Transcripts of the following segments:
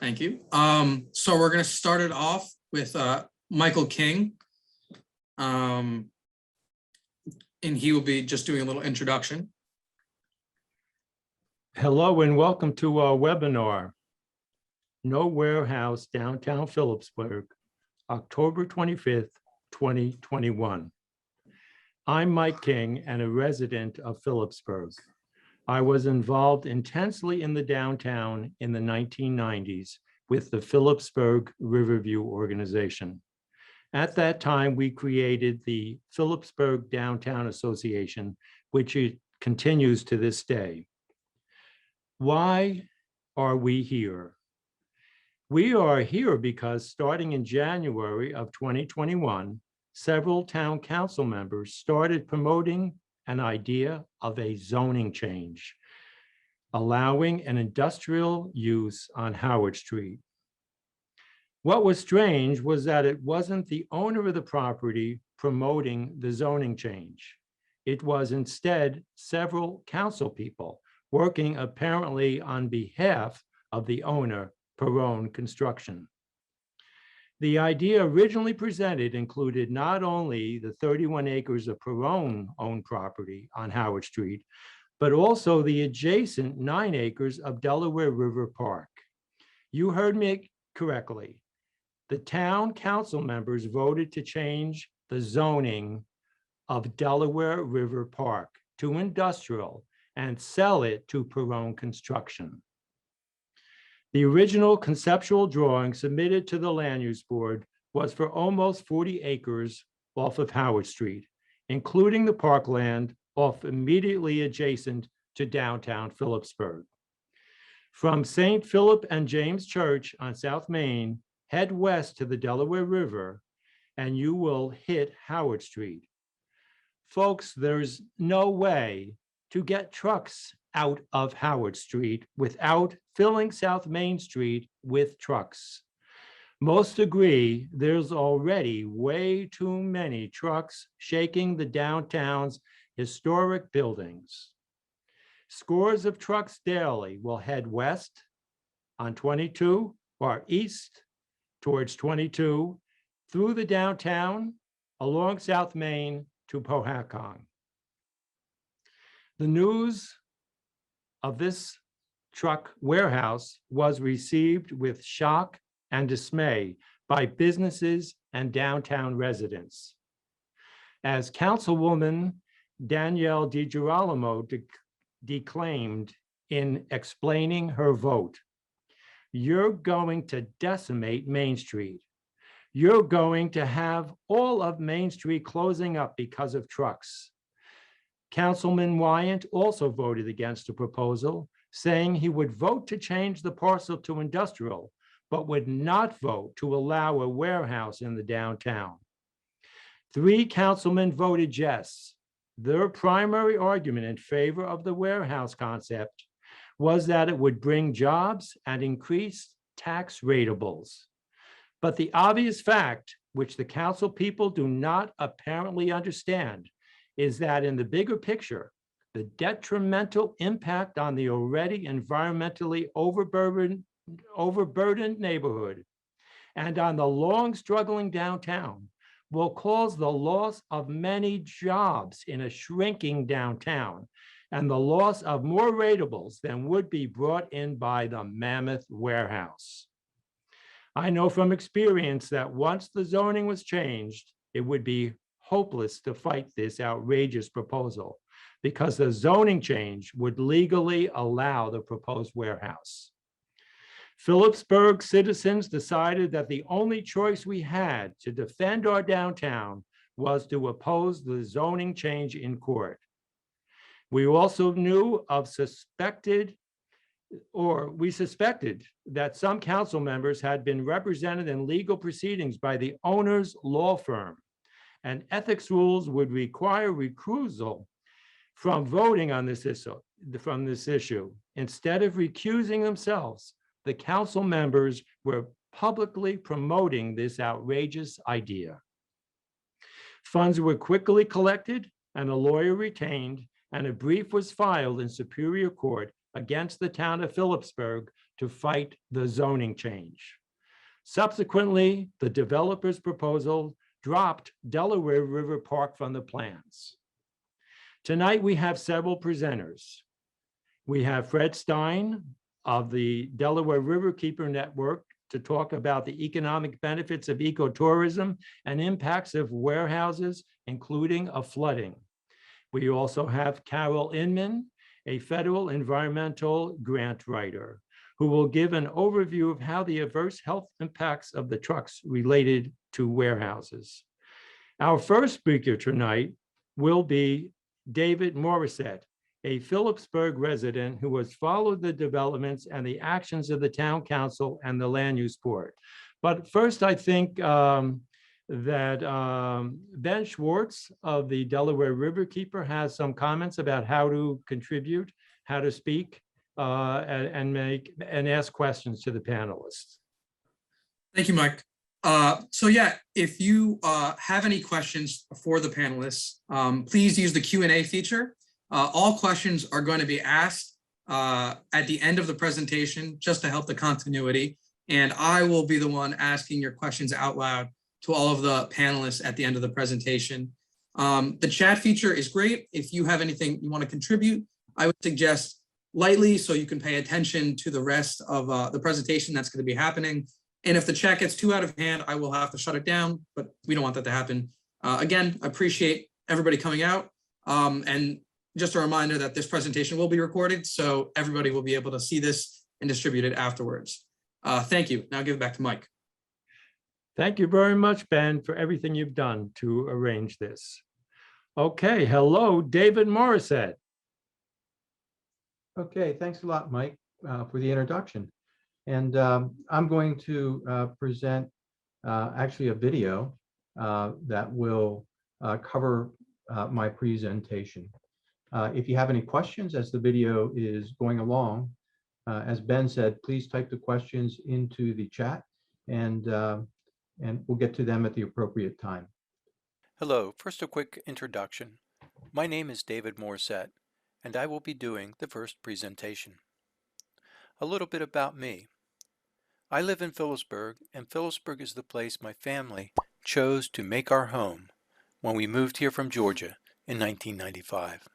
Thank you. So we're going to start it off with Michael King. And he will be just doing a little introduction. Hello and welcome to our webinar, No Warehouse, Downtown Phillipsburg, October 25th, 2021. I'm Mike King and a resident of Phillipsburg. I was involved intensely in the downtown in the 1990s with the Phillipsburg Riverview organization. At that time, we created the Phillipsburg Downtown Association, which it continues to this day. Why are we here? We are here because starting in January of 2021, several town council members started promoting an idea of a zoning change, allowing an industrial use on Howard Street. What was strange was that it wasn't the owner of the property promoting the zoning change. It was instead several council people working apparently on behalf of the owner, Perrone Construction. The idea originally presented included not only the 31 acres of Perrone-owned property on Howard Street, but also the adjacent 9 acres of Delaware River Park. You heard me correctly. The town council members voted to change the zoning of Delaware River Park to industrial and sell it to Perrone Construction. The original conceptual drawing submitted to the Land Use Board was for almost 40 acres off of Howard Street, including the parkland off immediately adjacent to downtown Phillipsburg. From St. Philip and James Church on South Main, head west to the Delaware River, and you will hit Howard Street. Folks, there's no way to get trucks out of Howard Street without filling South Main Street with trucks. Most agree there's already way too many trucks shaking the downtown's historic buildings. Scores of trucks daily will head west on 22 or east towards 22 through the downtown along South Main to Pohatcong. The news of this truck warehouse was received with shock and dismay by businesses and downtown residents. As Councilwoman Danielle DiGirolamo declaimed in explaining her vote, "You're going to decimate Main Street. You're going to have all of Main Street closing up because of trucks." Councilman Wyant also voted against the proposal, saying he would vote to change the parcel to industrial, but would not vote to allow a warehouse in the downtown. 3 councilmen voted yes. Their primary argument in favor of the warehouse concept was that it would bring jobs and increase tax ratables. But the obvious fact, which the council people do not apparently understand, is that in the bigger picture, the detrimental impact on the already environmentally overburdened neighborhood and on the long struggling downtown will cause the loss of many jobs in a shrinking downtown and the loss of more ratables than would be brought in by the mammoth warehouse. I know from experience that once the zoning was changed, it would be hopeless to fight this outrageous proposal because the zoning change would legally allow the proposed warehouse. Phillipsburg citizens decided that the only choice we had to defend our downtown was to oppose the zoning change in court. We also suspected that some council members had been represented in legal proceedings by the owner's law firm, and ethics rules would require recusal from voting on this issue. Instead of recusing themselves, the council members were publicly promoting this outrageous idea. Funds were quickly collected and a lawyer retained, and a brief was filed in Superior Court against the town of Phillipsburg to fight the zoning change. Subsequently, the developer's proposal dropped Delaware River Park from the plans. Tonight, we have several presenters. We have Fred Stein of the Delaware Riverkeeper Network to talk about the economic benefits of ecotourism and impacts of warehouses, including a flooding. We also have Carol Inman, a federal environmental grant writer, who will give an overview of how the adverse health impacts of the trucks related to warehouses. Our first speaker tonight will be David Morissette, a Phillipsburg resident who has followed the developments and the actions of the town council and the land use board. But first, I think that Ben Schwartz of the Delaware Riverkeeper has some comments about how to contribute, how to speak, and ask questions to the panelists. Thank you, Mike. So yeah, if you have any questions for the panelists, please use the Q&A feature. All questions are going to be asked at the end of the presentation, just to help the continuity. And I will be the one asking your questions out loud to all of the panelists at the end of the presentation. The chat feature is great. If you have anything you want to contribute, I would suggest lightly so you can pay attention to the rest of the presentation that's going to be happening. And if the chat gets too out of hand, I will have to shut it down, but we don't want that to happen. Again, I appreciate everybody coming out. And just a reminder that this presentation will be recorded, so everybody will be able to see this and distribute it afterwards. Thank you. Now I'll give it back to Mike. Thank you very much, Ben, for everything you've done to arrange this. Okay, hello, David Morissette. Okay, thanks a lot, Mike, for the introduction. And I'm going to present actually a video that will cover my presentation. If you have any questions as the video is going along, as Ben said, please type the questions into the chat and we'll get to them at the appropriate time. Hello, first a quick introduction. My name is David Morissette, and I will be doing the first presentation. A little bit about me. I live in Phillipsburg, and Phillipsburg is the place my family chose to make our home when we moved here from Georgia in 1995.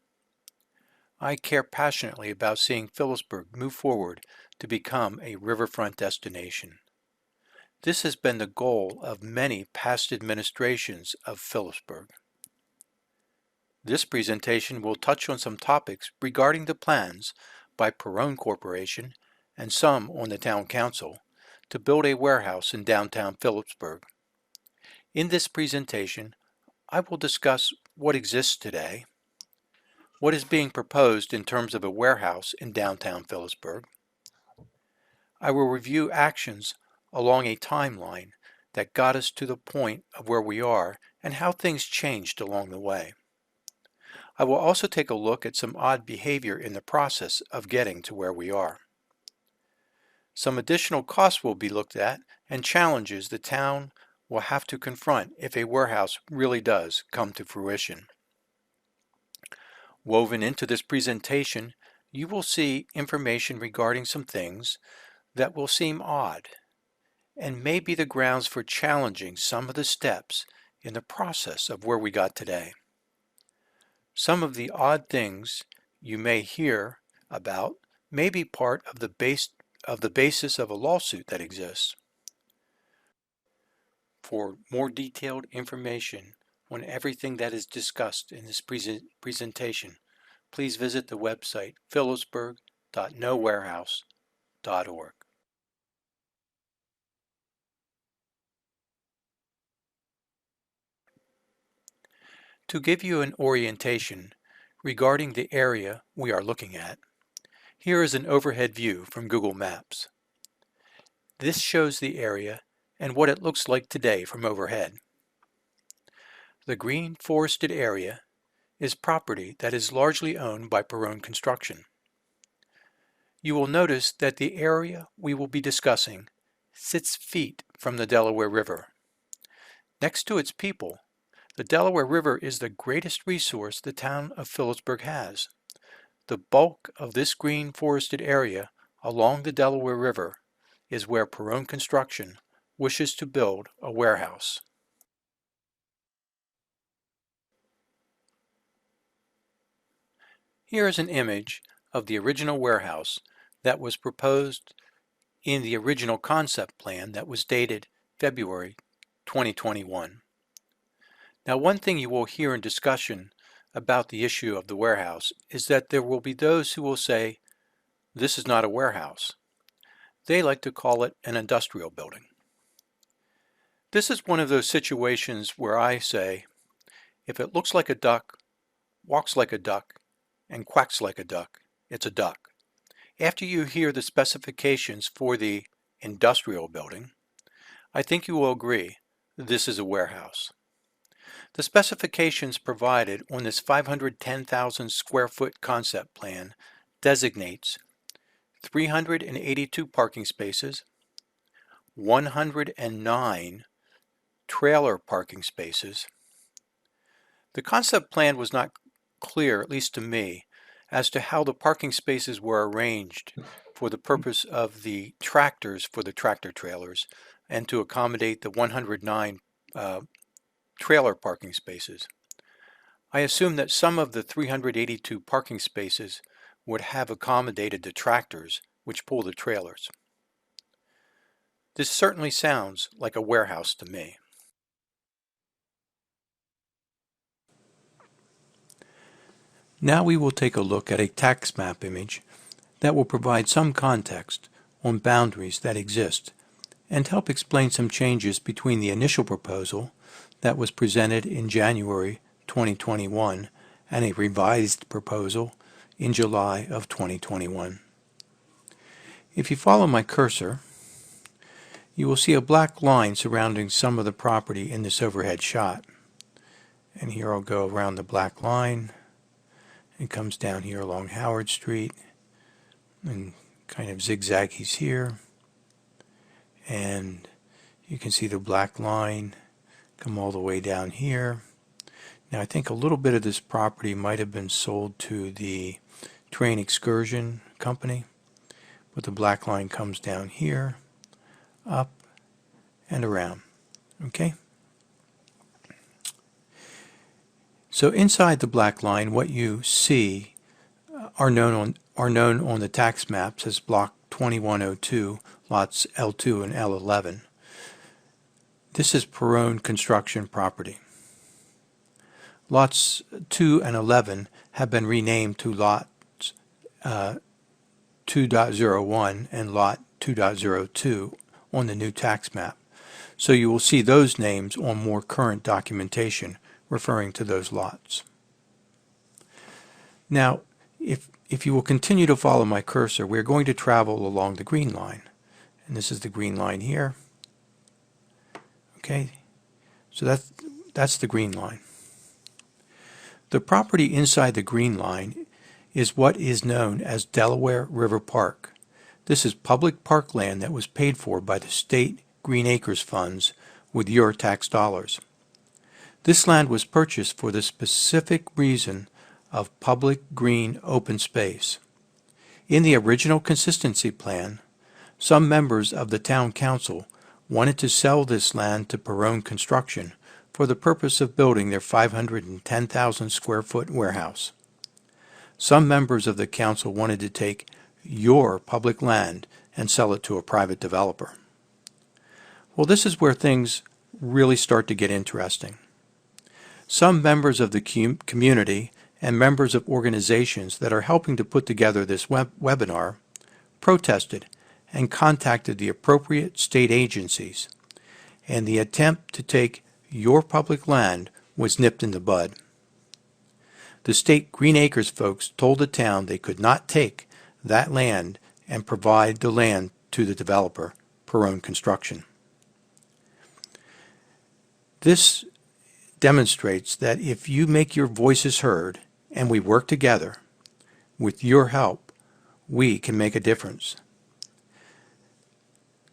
I care passionately about seeing Phillipsburg move forward to become a riverfront destination. This has been the goal of many past administrations of Phillipsburg. This presentation will touch on some topics regarding the plans by Perrone Corporation and some on the Town Council to build a warehouse in downtown Phillipsburg. In this presentation, I will discuss what exists today, what is being proposed in terms of a warehouse in downtown Phillipsburg. I will review actions along a timeline that got us to the point of where we are and how things changed along the way. I will also take a look at some odd behavior in the process of getting to where we are. Some additional costs will be looked at and challenges the town will have to confront if a warehouse really does come to fruition. Woven into this presentation, you will see information regarding some things that will seem odd and may be the grounds for challenging some of the steps in the process of where we got today. Some of the odd things you may hear about may be part of the basis of a lawsuit that exists. For more detailed information on everything that is discussed in this presentation, please visit the website phillipsburg.nowarehouse.org. To give you an orientation regarding the area we are looking at, here is an overhead view from Google Maps. This shows the area and what it looks like today from overhead. The green forested area is property that is largely owned by Perrone Construction. You will notice that the area we will be discussing sits feet from the Delaware River. Next to its people, the Delaware River is the greatest resource the town of Phillipsburg has. The bulk of this green forested area along the Delaware River is where Perrone Construction wishes to build a warehouse. Here is an image of the original warehouse that was proposed in the original concept plan that was dated February 2021. Now, one thing you will hear in discussion about the issue of the warehouse is that there will be those who will say, this is not a warehouse. They like to call it an industrial building. This is one of those situations where I say, if it looks like a duck, walks like a duck, and quacks like a duck, it's a duck. After you hear the specifications for the industrial building, I think you will agree this is a warehouse. The specifications provided on this 510,000 square foot concept plan designates 382 parking spaces, 109 trailer parking spaces. The concept plan was not clear, at least to me, as to how the parking spaces were arranged for the purpose of the tractors for the tractor trailers and to accommodate the 109 trailer parking spaces. I assume that some of the 382 parking spaces would have accommodated the tractors which pull the trailers. This certainly sounds like a warehouse to me. Now we will take a look at a tax map image that will provide some context on boundaries that exist and help explain some changes between the initial proposal that was presented in January 2021 and a revised proposal in July of 2021. If you follow my cursor, you will see a black line surrounding some of the property in this overhead shot. And here I'll go around the black line. It comes down here along Howard Street and kind of zigzaggies here. And you can see the black line come all the way down here. Now I think a little bit of this property might have been sold to the train excursion company, but the black line comes down here, up and around. Okay? So inside the black line, what you see are known on the tax maps as Block 2102, lots L2 and L11. This is Perrone Construction property. Lots 2 and 11 have been renamed to lots 2.01 and lot 2.02 on the new tax map. So you will see those names on more current documentation referring to those lots. Now, if you will continue to follow my cursor, we're going to travel along the green line. And this is the green line here. Okay, so that's the green line. The property inside the green line is what is known as Delaware River Park. This is public parkland that was paid for by the state Green Acres funds with your tax dollars. This land was purchased for the specific reason of public green open space. In the original consistency plan, some members of the town council wanted to sell this land to Perrone Construction for the purpose of building their 510,000 square foot warehouse. Some members of the council wanted to take your public land and sell it to a private developer. Well, this is where things really start to get interesting. Some members of the community and members of organizations that are helping to put together this webinar protested and contacted the appropriate state agencies, and the attempt to take your public land was nipped in the bud. The state Green Acres folks told the town they could not take that land and provide the land to the developer, Perrone Construction. This demonstrates that if you make your voices heard and we work together, with your help, we can make a difference.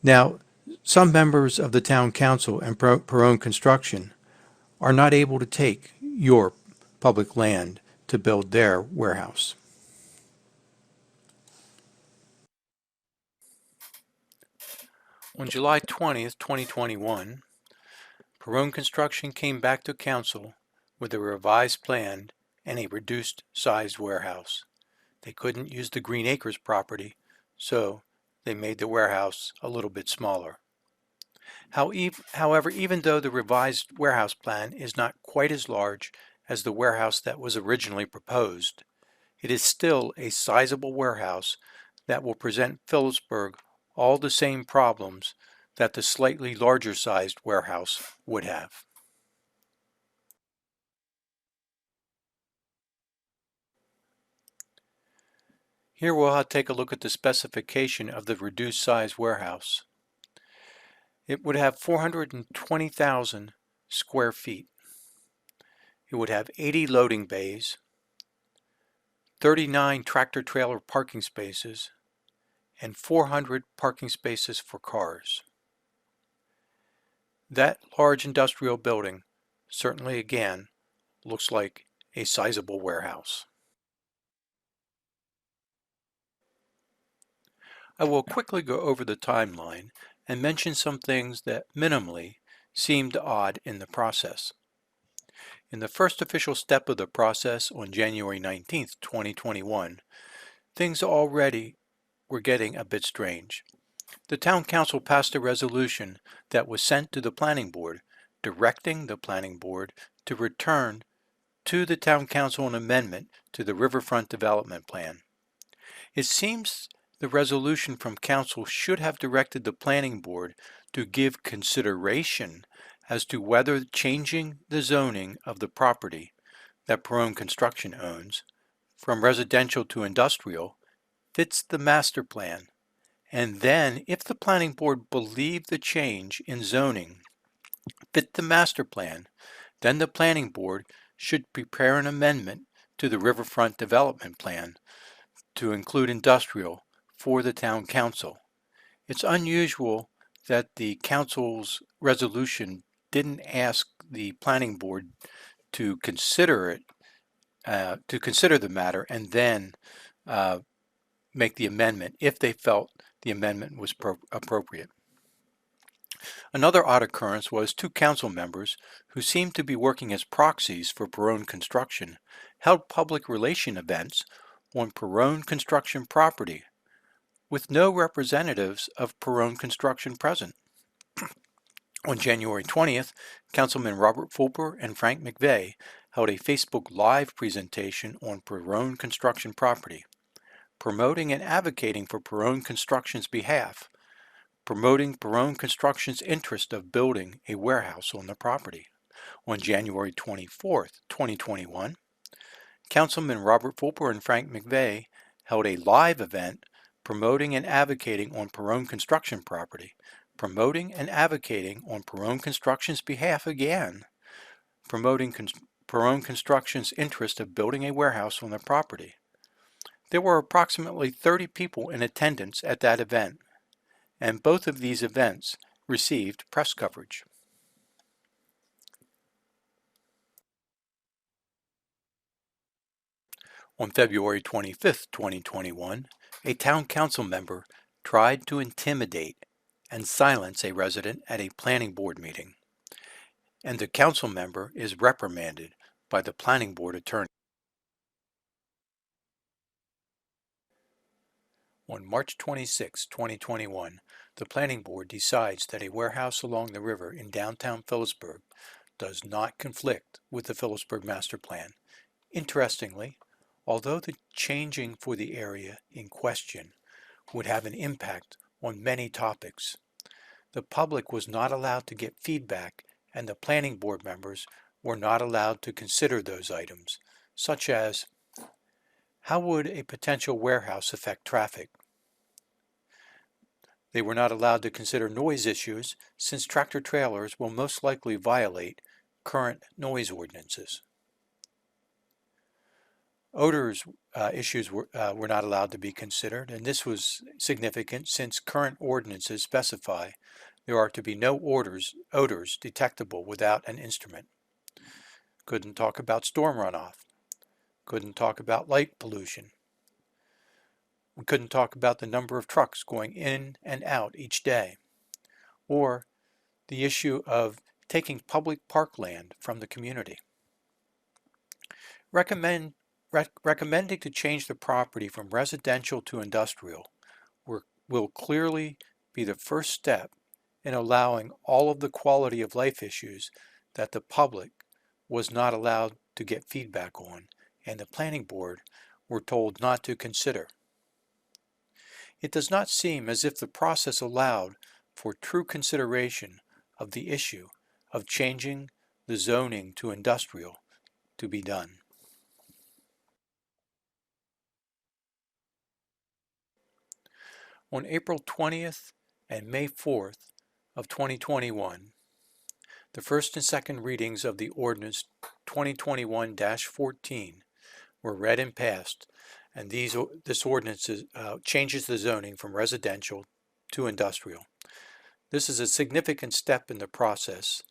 Now, some members of the town council and Perrone Construction are not able to take your public land to build their warehouse. On July 20th, 2021, Perone Construction came back to Council with a revised plan and a reduced sized warehouse. They couldn't use the Green Acres property, so they made the warehouse a little bit smaller. However, even though the revised warehouse plan is not quite as large as the warehouse that was originally proposed, it is still a sizable warehouse that will present Phillipsburg all the same problems that the slightly larger sized warehouse would have. Here we'll take a look at the specification of the reduced size warehouse. It would have 420,000 square feet. It would have 80 loading bays, 39 tractor-trailer parking spaces, and 400 parking spaces for cars. That large industrial building certainly, again, looks like a sizable warehouse. I will quickly go over the timeline and mention some things that minimally seemed odd in the process. In the first official step of the process on January 19th, 2021, things already were getting a bit strange. The Town Council passed a resolution that was sent to the Planning Board, directing the Planning Board to return to the Town Council an amendment to the Riverfront Development Plan. It seems the resolution from Council should have directed the Planning Board to give consideration as to whether changing the zoning of the property that Perone Construction owns from residential to industrial fits the master plan, and then if the Planning Board believed the change in zoning fit the master plan, then the Planning Board should prepare an amendment to the Riverfront Development Plan to include industrial for the Town Council. It's unusual that the Council's resolution didn't ask the Planning Board to consider it, to consider the matter and then make the amendment if they felt the amendment was appropriate. Another odd occurrence was two council members who seemed to be working as proxies for Perone Construction held public relation events on Perone Construction property with no representatives of Perone Construction present. On January 20th, Councilman Robert Fulper and Frank McVeigh held a Facebook Live presentation on Perone Construction property, promoting and advocating for Perone Construction's behalf, promoting Perone Construction's interest of building a warehouse on the property. On January 24th, 2021, Councilman Robert Fulper and Frank McVeigh held a live event promoting and advocating on Perone Construction property, promoting and advocating on Perone Construction's behalf again, promoting Perone Construction's interest of building a warehouse on the property. There were approximately 30 people in attendance at that event, and both of these events received press coverage. On February 25th, 2021, a town council member tried to intimidate and silence a resident at a planning board meeting, and the council member is reprimanded by the planning board attorney. On March 26, 2021, the planning board decides that a warehouse along the river in downtown Phillipsburg does not conflict with the Phillipsburg master plan. Interestingly, although the changing for the area in question would have an impact on many topics, the public was not allowed to get feedback and the planning board members were not allowed to consider those items, such as how would a potential warehouse affect traffic? They were not allowed to consider noise issues since tractor-trailers will most likely violate current noise ordinances. Odors issues were not allowed to be considered, and this was significant since current ordinances specify there are to be no odors detectable without an instrument. Couldn't talk about storm runoff. Couldn't talk about light pollution. We couldn't talk about the number of trucks going in and out each day. or the issue of taking public parkland from the community. Recommending to change the property from residential to industrial will clearly be the first step in allowing all of the quality of life issues that the public was not allowed to get feedback on and the planning board were told not to consider. It does not seem as if the process allowed for true consideration of the issue of changing the zoning to industrial to be done. On April 20th and May 4th of 2021, the first and second readings of the ordinance 2021-14 were read and passed, and this ordinance changes the zoning from residential to industrial. This is a significant step in the process.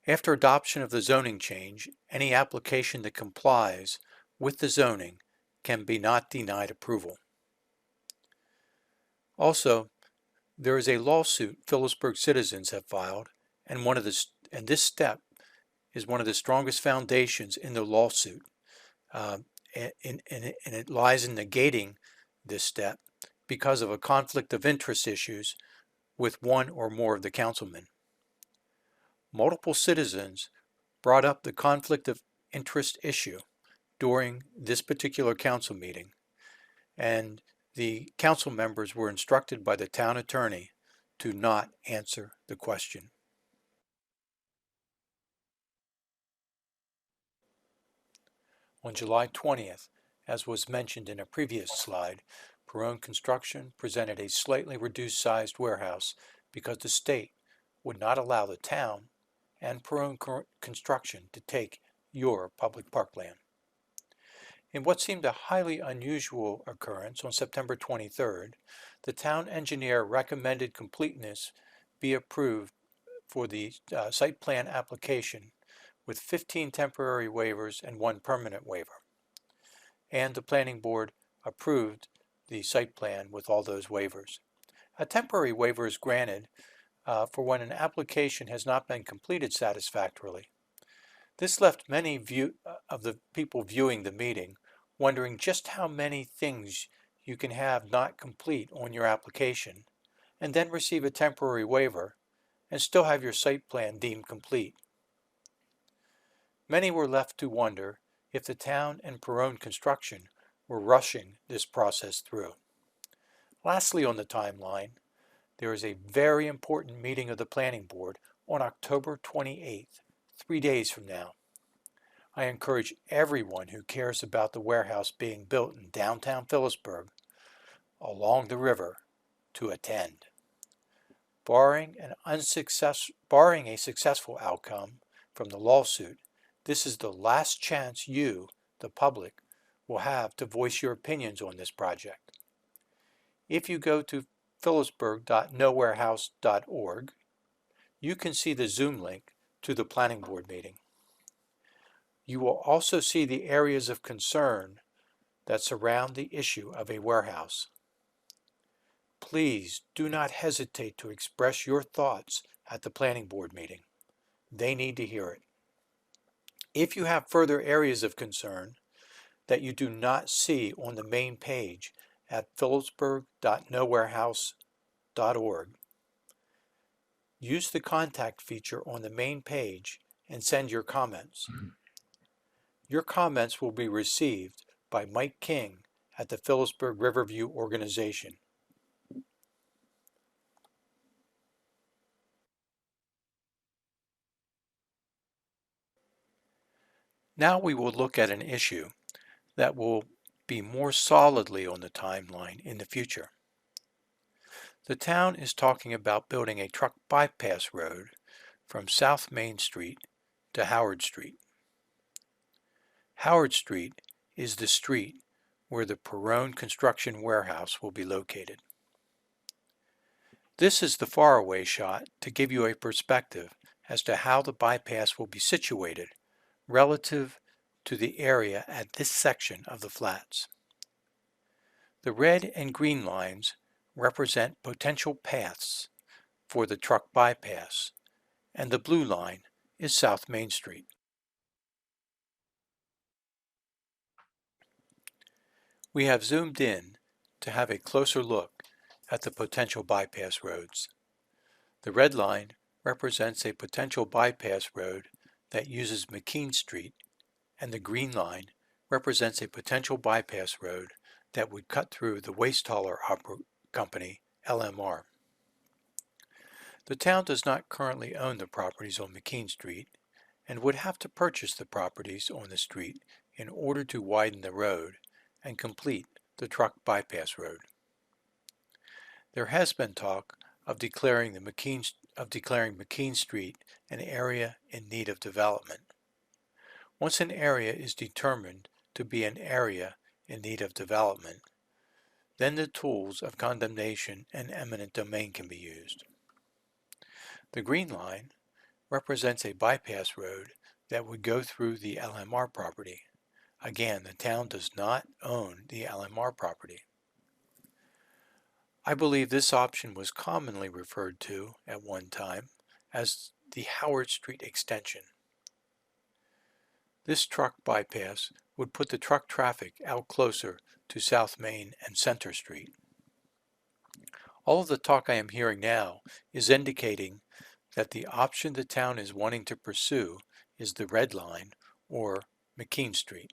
After adoption of the zoning change, any application that complies with the zoning can be not denied approval. Also, there is a lawsuit Phillipsburg citizens have filed, and this step is one of the strongest foundations in the lawsuit, and it lies in negating this step because of a conflict of interest issues with one or more of the councilmen. Multiple citizens brought up the conflict of interest issue during this particular council meeting, and the council members were instructed by the town attorney to not answer the question. On July 20th, as was mentioned in a previous slide, Perone Construction presented a slightly reduced sized warehouse because the state would not allow the town and Perone Construction to take your public parkland. In what seemed a highly unusual occurrence, on September 23rd, the town engineer recommended completeness be approved for the site plan application with 15 temporary waivers and 1 permanent waiver. And the planning board approved the site plan with all those waivers. A temporary waiver is granted for when an application has not been completed satisfactorily. This left many of the people viewing the meeting wondering just how many things you can have not complete on your application and then receive a temporary waiver and still have your site plan deemed complete. Many were left to wonder if the town and Perone Construction were rushing this process through. Lastly on the timeline, there is a very important meeting of the planning board on October 28th, 3 days from now. I encourage everyone who cares about the warehouse being built in downtown Phillipsburg along the river to attend. Barring a successful outcome from the lawsuit, this is the last chance you, the public, will have to voice your opinions on this project. If you go to phillipsburg.nowarehouse.org, you can see the Zoom link to the planning board meeting. You will also see the areas of concern that surround the issue of a warehouse. Please do not hesitate to express your thoughts at the planning board meeting. They need to hear it. If you have further areas of concern that you do not see on the main page at phillipsburg.nowarehouse.org, use the contact feature on the main page and send your comments. Your comments will be received by Mike King at the Phillipsburg Riverview Organization. Now we will look at an issue that will be more solidly on the timeline in the future. The town is talking about building a truck bypass road from South Main Street to Howard Street. Howard Street is the street where the Perone Construction Warehouse will be located. This is the faraway shot to give you a perspective as to how the bypass will be situated relative to the area at this section of the flats. The red and green lines represent potential paths for the truck bypass, and the blue line is South Main Street. We have zoomed in to have a closer look at the potential bypass roads. The red line represents a potential bypass road that uses McKean Street, and the green line represents a potential bypass road that would cut through the waste hauler company, LMR. The town does not currently own the properties on McKean Street and would have to purchase the properties on the street in order to widen the road and complete the truck bypass road. There has been talk of declaring McKean Street an area in need of development. Once an area is determined to be an area in need of development, then the tools of condemnation and eminent domain can be used. The green line represents a bypass road that would go through the LMR property. Again, the town does not own the LMR property. I believe this option was commonly referred to at one time as the Howard Street extension. This truck bypass would put the truck traffic out closer to South Main and Center Street. All of the talk I am hearing now is indicating that the option the town is wanting to pursue is the red line or McKean Street.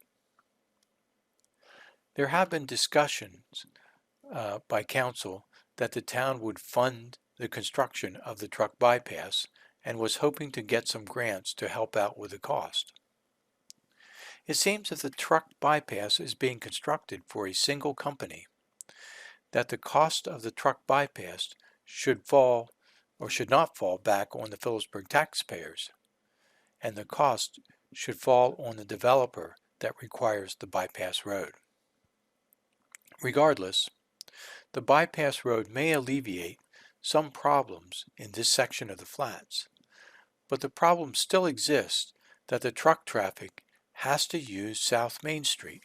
There have been discussions by council that the town would fund the construction of the truck bypass and was hoping to get some grants to help out with the cost. It seems that the truck bypass is being constructed for a single company, that the cost of the truck bypass should fall or should not fall back on the Phillipsburg taxpayers, and the cost should fall on the developer that requires the bypass road. Regardless, the bypass road may alleviate some problems in this section of the flats, but the problem still exists that the truck traffic has to use South Main Street.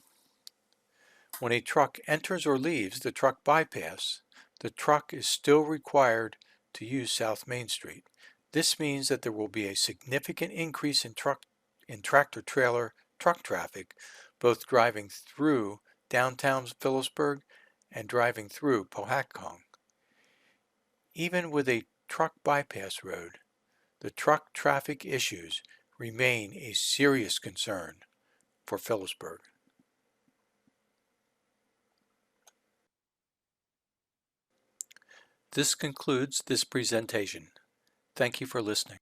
When a truck enters or leaves the truck bypass, the truck is still required to use South Main Street. This means that there will be a significant increase in tractor-trailer truck traffic, both driving through downtown Phillipsburg and driving through Pohatcong. Even with a truck bypass road, the truck traffic issues remain a serious concern for Phillipsburg. This concludes this presentation. Thank you for listening.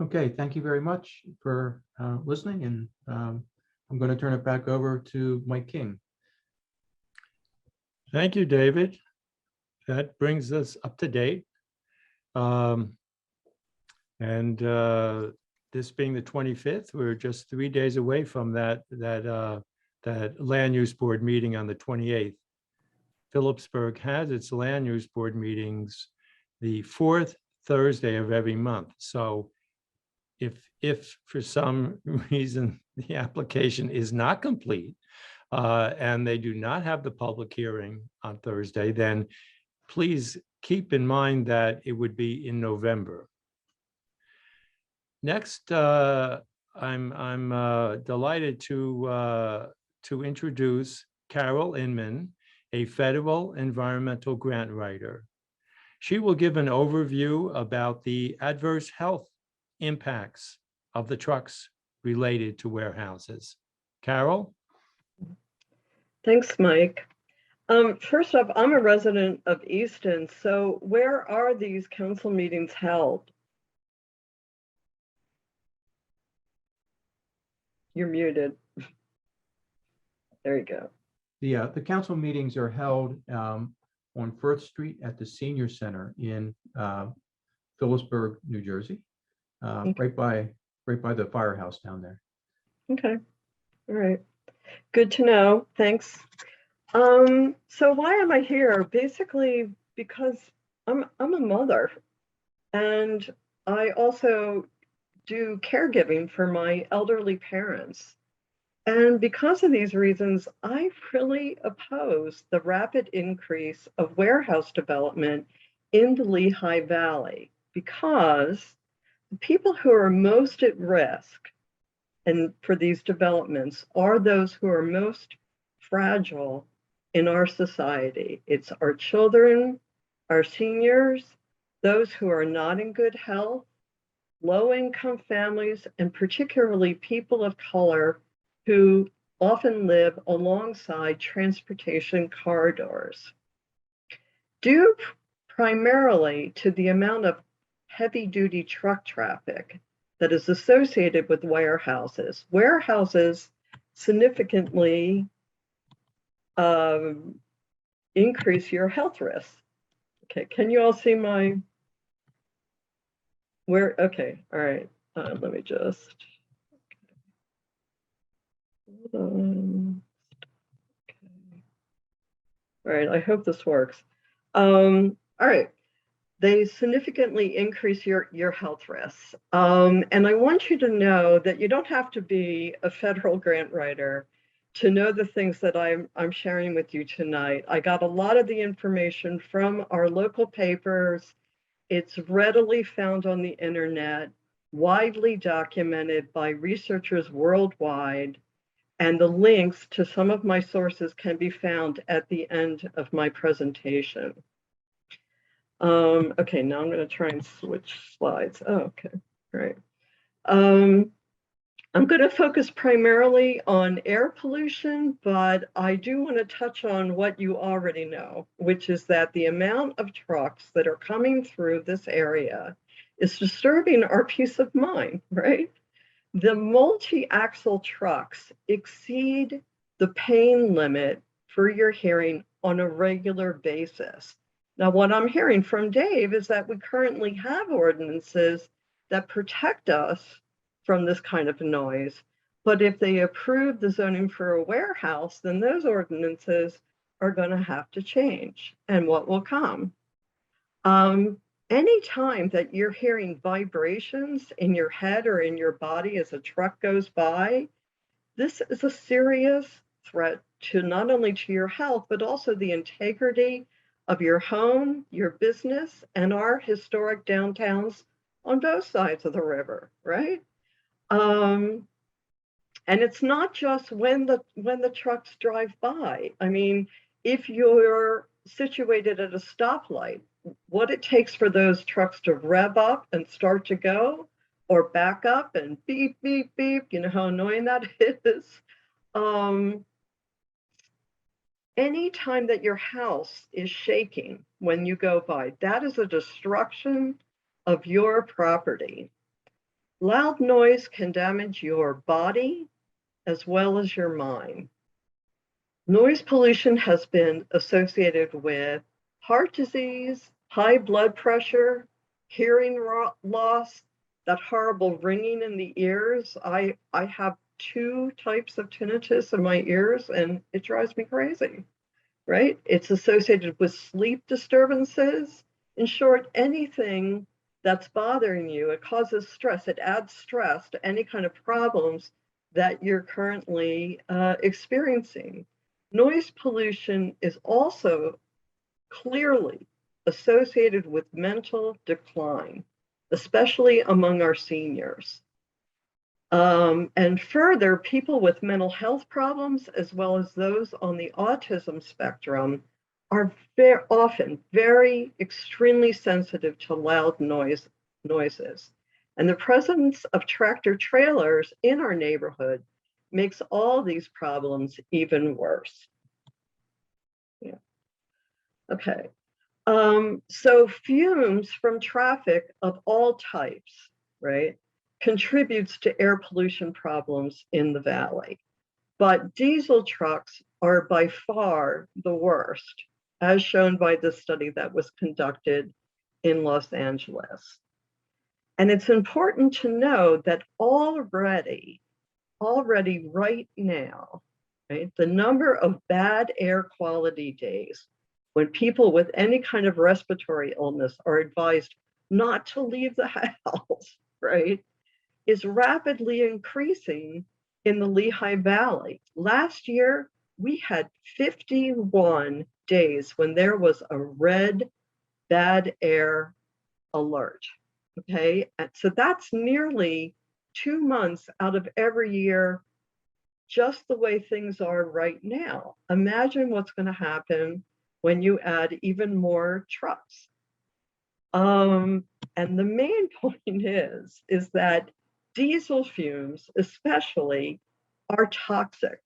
Okay, thank you very much for listening, and I'm going to turn it back over to Mike King. Thank you, David. That brings us up to date. This being the 25th, we're just 3 days away from that land use board meeting on the 28th. Phillipsburg has its land use board meetings the fourth Thursday of every month. So if for some reason the application is not complete and they do not have the public hearing on Thursday, then please keep in mind that it would be in November. Next, I'm delighted to introduce Carol Inman, a federal environmental grant writer. She will give an overview about the adverse health impacts of the trucks related to warehouses. Carol? Thanks, Mike. First off, I'm a resident of Easton, so where are these council meetings held? You're muted. There you go. The council meetings are held on Firth Street at the Senior Center in Phillipsburg, New Jersey, Okay. right by the firehouse down there. Okay. All right. Good to know. Thanks. So why am I here? Basically, because I'm a mother, and I also do caregiving for my elderly parents. And because of these reasons, I really oppose the rapid increase of warehouse development in the Lehigh Valley, because the people who are most at risk and for these developments are those who are most fragile in our society. It's our children, our seniors, those who are not in good health, low-income families, and particularly people of color who often live alongside transportation corridors. Due primarily to the amount of heavy-duty truck traffic that is associated with warehouses, warehouses significantly increase your health risks. Okay, can you all see my, okay, all right, let me just, okay. All right, I hope this works. All right, they significantly increase your health risks. And I want you to know that you don't have to be a federal grant writer to know the things that I'm sharing with you tonight. I got a lot of the information from our local papers. It's readily found on the internet, widely documented by researchers worldwide, and the links to some of my sources can be found at the end of my presentation. Okay, now I'm going to try and switch slides. Oh, okay, great. I'm going to focus primarily on air pollution, but I do want to touch on what you already know, which is that the amount of trucks that are coming through this area is disturbing our peace of mind, right? The multi-axle trucks exceed the pain limit for your hearing on a regular basis. Now, what I'm hearing from Dave is that we currently have ordinances that protect us from this kind of noise, but if they approve the zoning for a warehouse, then those ordinances are going to have to change. And what will come? Anytime that you're hearing vibrations in your head or in your body as a truck goes by, this is a serious threat to not only to your health, but also the integrity of your home, your business, and our historic downtowns on both sides of the river, right? And it's not just when the trucks drive by. I mean, if you're situated at a stoplight, what it takes for those trucks to rev up and start to go, or back up and beep, beep, beep, you know how annoying that is. Anytime that your house is shaking when you go by, that is a destruction of your property. Loud noise can damage your body as well as your mind. Noise pollution has been associated with heart disease, high blood pressure, hearing loss, that horrible ringing in the ears. I have 2 types of tinnitus in my ears, and it drives me crazy, right? It's associated with sleep disturbances. In short, anything that's bothering you, it causes stress. It adds stress to any kind of problems that you're currently experiencing. Noise pollution is also clearly associated with mental decline, especially among our seniors. And further, people with mental health problems, as well as those on the autism spectrum, are often very extremely sensitive to loud noises. And the presence of tractor trailers in our neighborhood makes all these problems even worse. Yeah. Okay. So fumes from traffic of all types, right, contributes to air pollution problems in the valley. But diesel trucks are by far the worst, as shown by the study that was conducted in Los Angeles. And it's important to know that already right now, right, the number of bad air quality days when people with any kind of respiratory illness are advised not to leave the house, right, is rapidly increasing in the Lehigh Valley. Last year, we had 51 days when there was a red bad air alert. Okay, and so that's nearly 2 months out of every year, just the way things are right now. Imagine what's going to happen when you add even more trucks. And the main point is that diesel fumes, especially, are toxic.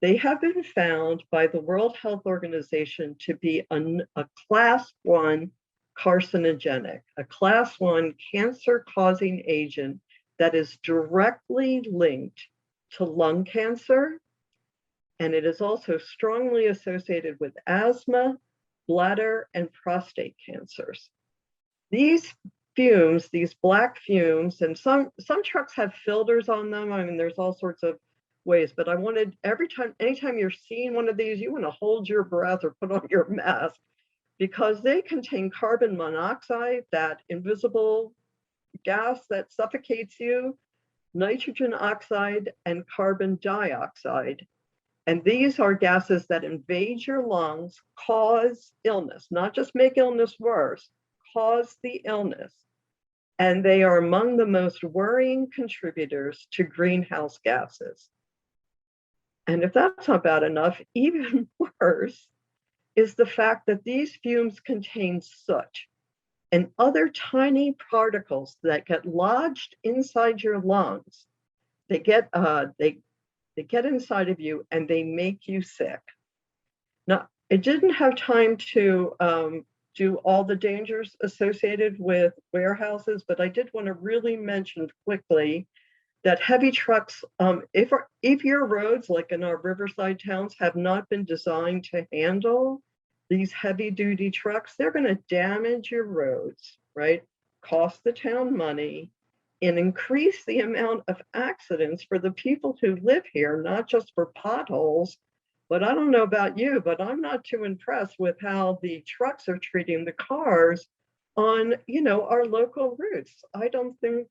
They have been found by the World Health Organization to be a class 1 carcinogenic, a class 1 cancer-causing agent that is directly linked to lung cancer, and it is also strongly associated with asthma, bladder, and prostate cancers. These fumes, these black fumes, and some trucks have filters on them. I mean, there's all sorts of ways, but I wanted anytime you're seeing one of these, you want to hold your breath or put on your mask, because they contain carbon monoxide, that invisible gas that suffocates you, nitrogen oxide, and carbon dioxide. And these are gases that invade your lungs, cause illness, not just make illness worse, cause the illness. And they are among the most worrying contributors to greenhouse gases. And if that's not bad enough, even worse is the fact that these fumes contain soot and other tiny particles that get lodged inside your lungs. They get inside of you and they make you sick. Now, I didn't have time to do all the dangers associated with warehouses, but I did want to really mention quickly that heavy trucks, if your roads, like in our riverside towns, have not been designed to handle these heavy duty trucks, they're going to damage your roads, right? Cost the town money and increase the amount of accidents for the people who live here, not just for potholes. But I don't know about you, but I'm not too impressed with how the trucks are treating the cars on, our local routes. I don't think,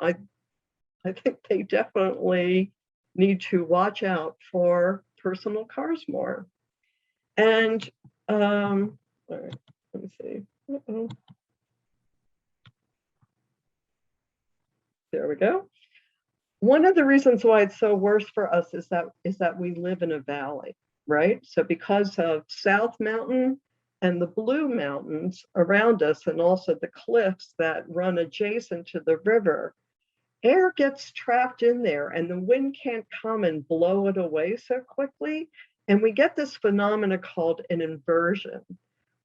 I think they definitely need to watch out for personal cars more. And all right, let me see. There we go. One of the reasons why it's so worse for us is that we live in a valley, right? So because of South Mountain and the Blue Mountains around us, and also the cliffs that run adjacent to the river, air gets trapped in there and the wind can't come and blow it away so quickly. And we get this phenomena called an inversion,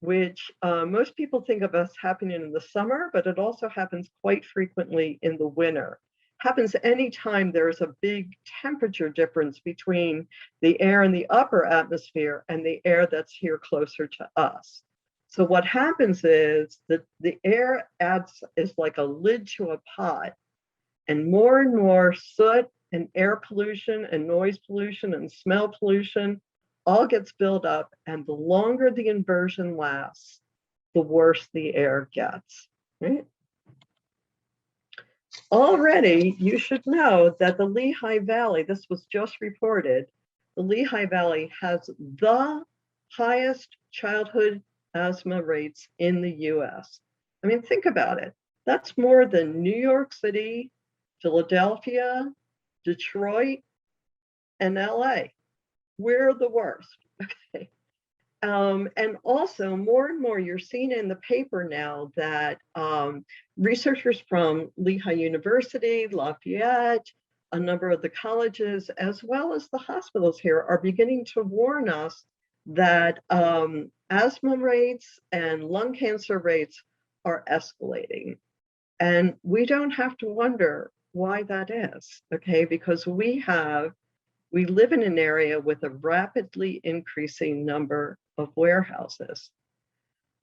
which most people think of as happening in the summer, but it also happens quite frequently in the winter. Happens anytime there's a big temperature difference between the air in the upper atmosphere and the air that's here closer to us. So what happens is that the air is like a lid to a pot, and more soot and air pollution and noise pollution and smell pollution all gets built up, and the longer the inversion lasts, the worse the air gets, right? Already, you should know that the Lehigh Valley, this was just reported, the Lehigh Valley has the highest childhood asthma rates in the US. I mean, think about it. That's more than New York City, Philadelphia, Detroit, and LA. We're the worst, okay? And also more and more, you're seeing in the paper now that researchers from Lehigh University, Lafayette, a number of the colleges, as well as the hospitals here, are beginning to warn us that asthma rates and lung cancer rates are escalating. And we don't have to wonder why that is, okay? Because we live in an area with a rapidly increasing number of warehouses.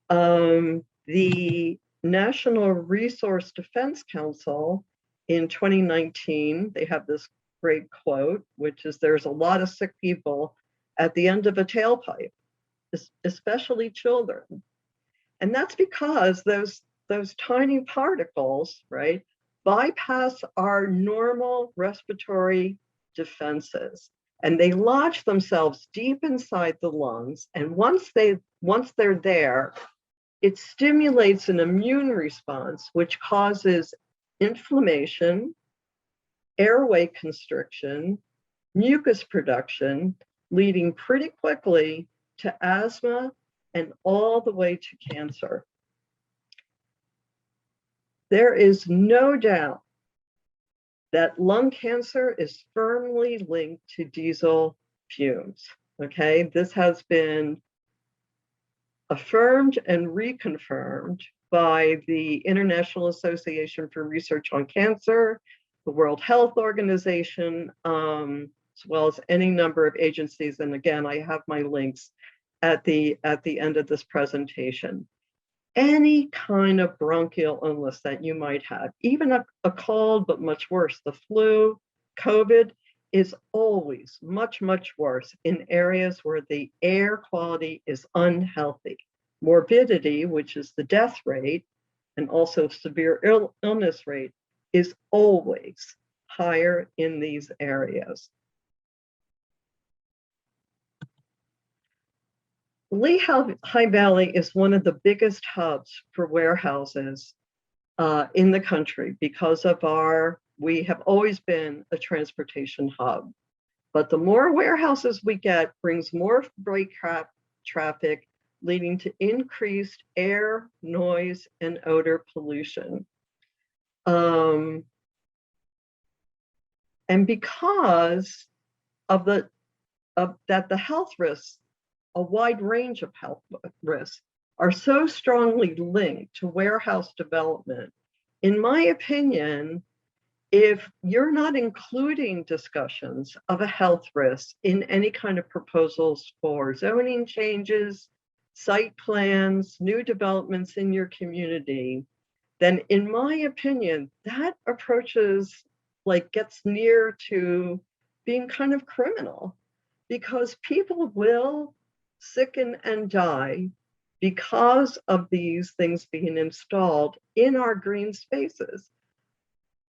The National Resource Defense Council in 2019, they have this great quote, which is, "There's a lot of sick people at the end of a tailpipe, especially children." And that's because those tiny particles, right, bypass our normal respiratory defenses, and they lodge themselves deep inside the lungs. And once they're there, it stimulates an immune response, which causes inflammation, airway constriction, mucus production, leading pretty quickly to asthma and all the way to cancer. There is no doubt that lung cancer is firmly linked to diesel fumes. Okay, this has been affirmed and reconfirmed by the International Association for Research on Cancer, the World Health Organization, as well as any number of agencies. And again, I have my links at the end of this presentation. Any kind of bronchial illness that you might have, even a cold, but much worse, the flu, COVID, is always much, much worse in areas where the air quality is unhealthy. Morbidity, which is the death rate, and also severe illness rate, is always higher in these areas. Lehigh Valley is one of the biggest hubs for warehouses in the country because of we have always been a transportation hub. But the more warehouses we get brings more freight traffic, leading to increased air, noise, and odor pollution. And because of the health risks, a wide range of health risks, are so strongly linked to warehouse development, in my opinion, if you're not including discussions of a health risk in any kind of proposals for zoning changes, site plans, new developments in your community, then in my opinion, that gets near to being kind of criminal, because people will sicken and die because of these things being installed in our green spaces.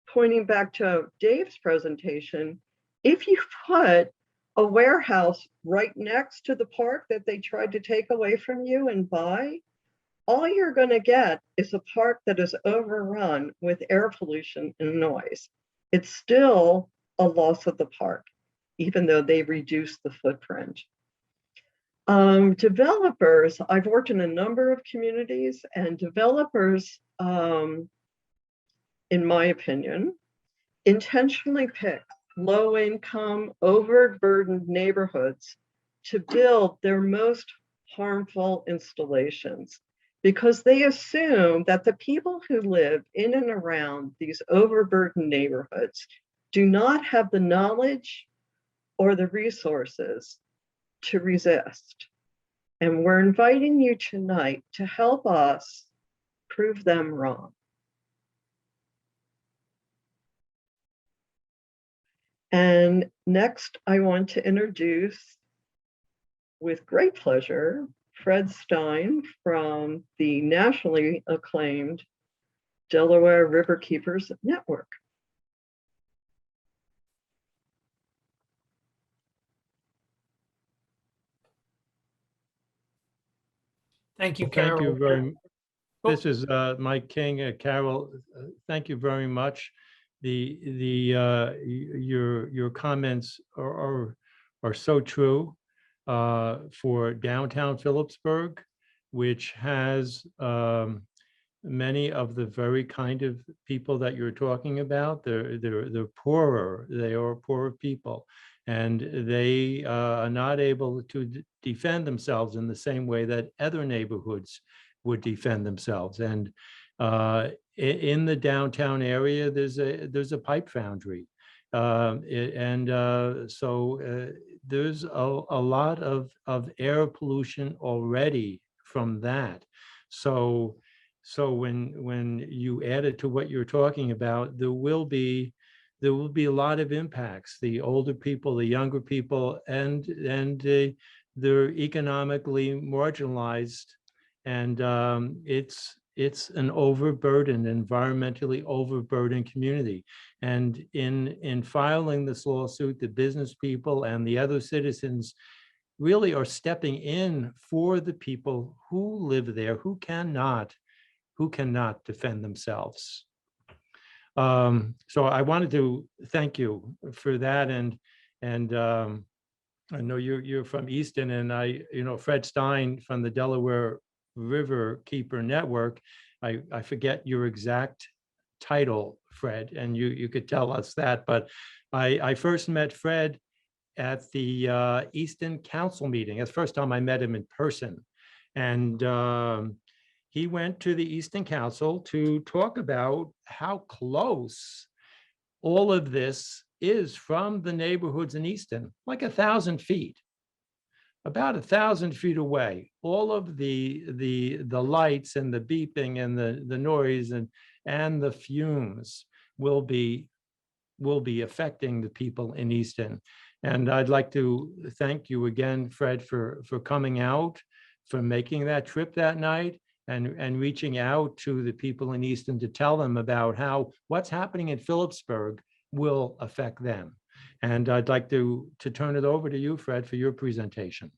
Pointing back to Dave's presentation, if you put a warehouse right next to the park that they tried to take away from you and buy, all you're going to get is a park that is overrun with air pollution and noise. It's still a loss of the park, even though they reduced the footprint. Developers, I've worked in a number of communities, and developers, in my opinion, intentionally pick low-income, overburdened neighborhoods to build their most harmful installations, because they assume that the people who live in and around these overburdened neighborhoods do not have the knowledge or the resources to resist. And we're inviting you tonight to help us prove them wrong. And next, I want to introduce, with great pleasure, Fred Stein from the nationally acclaimed Delaware Riverkeepers Network. Thank you, Thank Carol. you very much. This is Mike King. Carol, thank you very much. Your comments are so true for downtown Phillipsburg, which has many of the very kind of people that you're talking about. They're poorer. They are poorer people, and they are not able to defend themselves in the same way that other neighborhoods would defend themselves. And in the downtown area, there's a pipe foundry, so there's a lot of air pollution already from that. So when you add it to what you're talking about, there will be a lot of impacts. The older people, the younger people, and they're economically marginalized, and it's an overburdened, environmentally overburdened community. And in filing this lawsuit, the business people and the other citizens really are stepping in for the people who live there, who cannot defend themselves. So I wanted to thank you for that. And I know you're from Easton, and Fred Stein from the Delaware River Keeper Network. I forget your exact title, Fred, and you could tell us that, but I first met Fred at the Easton Council meeting. That's the first time I met him in person. And he went to the Easton Council to talk about how close all of this is from the neighborhoods in Easton, like 1,000 feet, about 1,000 feet away. All of the lights and the beeping and the noise and the fumes will be affecting the people in Easton. And I'd like to thank you again, Fred, for coming out, for making that trip that night, and reaching out to the people in Easton to tell them about how what's happening in Phillipsburg will affect them. And I'd like to turn it over to you, Fred, for your presentation.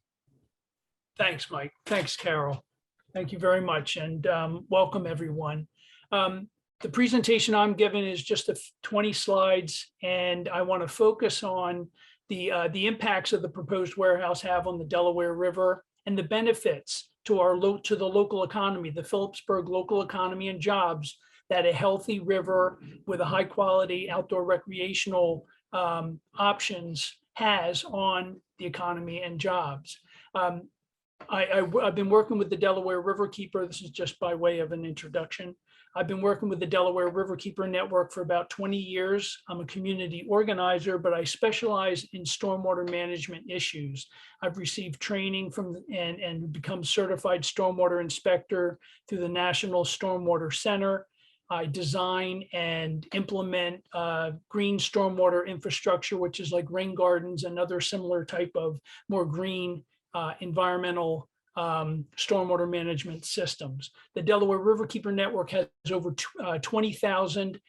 Thanks, Mike. Thanks, Carol. Thank you very much, and welcome everyone. The presentation I'm giving is just 20 slides, and I want to focus on the impacts of the proposed warehouse have on the Delaware River and the benefits to the local economy, the Phillipsburg local economy and jobs that a healthy river with a high quality outdoor recreational options has on the economy and jobs. I've been working with the Delaware River Keeper. This is just by way of an introduction. I've been working with the Delaware River Keeper Network for about 20 years. I'm a community organizer, but I specialize in stormwater management issues. I've received training from and become certified stormwater inspector through the National Stormwater Center. I design and implement green stormwater infrastructure, which is like rain gardens and other similar type of more green environmental stormwater management systems. The Delaware Riverkeeper Network has over 20,000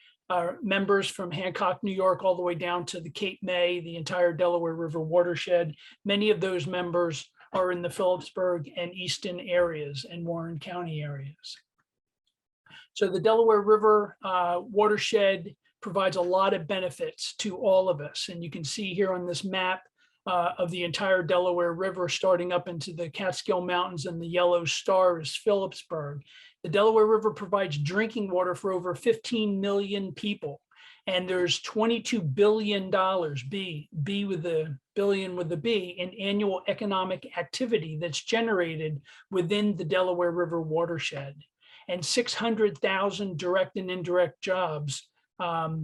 members from Hancock, New York, all the way down to the Cape May, the entire Delaware River watershed. Many of those members are in the Phillipsburg and Easton areas and Warren County areas. So the Delaware River watershed provides a lot of benefits to all of us. And you can see here on this map of the entire Delaware River, starting up into the Catskill Mountains, and the yellow star is Phillipsburg. The Delaware River provides drinking water for over 15 million people. And there's $22 billion, B with the billion with the B, in annual economic activity that's generated within the Delaware River watershed. And 600,000 direct and indirect jobs are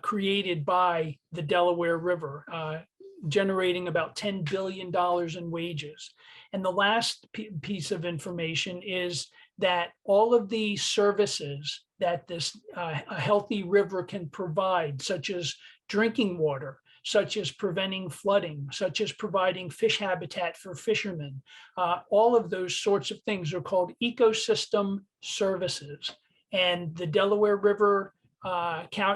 created by the Delaware River, generating about $10 billion in wages. And the last piece of information is that all of the services that this a healthy river can provide, such as drinking water, such as preventing flooding, such as providing fish habitat for fishermen, all of those sorts of things are called ecosystem services. And the Delaware River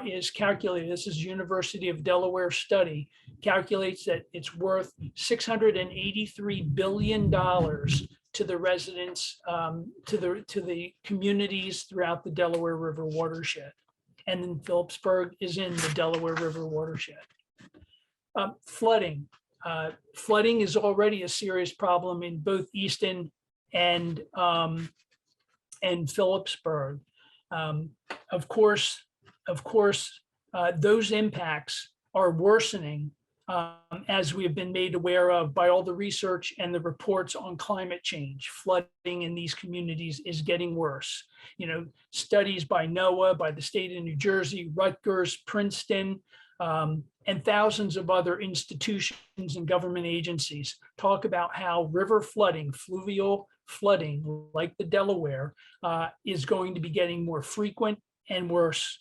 is calculated, this is University of Delaware study, calculates that it's worth $683 billion to the residents, to the communities throughout the Delaware River watershed. And then Phillipsburg is in the Delaware River watershed. Flooding. Flooding is already a serious problem in both Easton and Phillipsburg. Of course, those impacts are worsening as we have been made aware of by all the research and the reports on climate change. Flooding in these communities is getting worse. You know, studies by NOAA, by the state of New Jersey, Rutgers, Princeton, and thousands of other institutions and government agencies talk about how river flooding, fluvial flooding like the Delaware, is going to be getting more frequent and worse.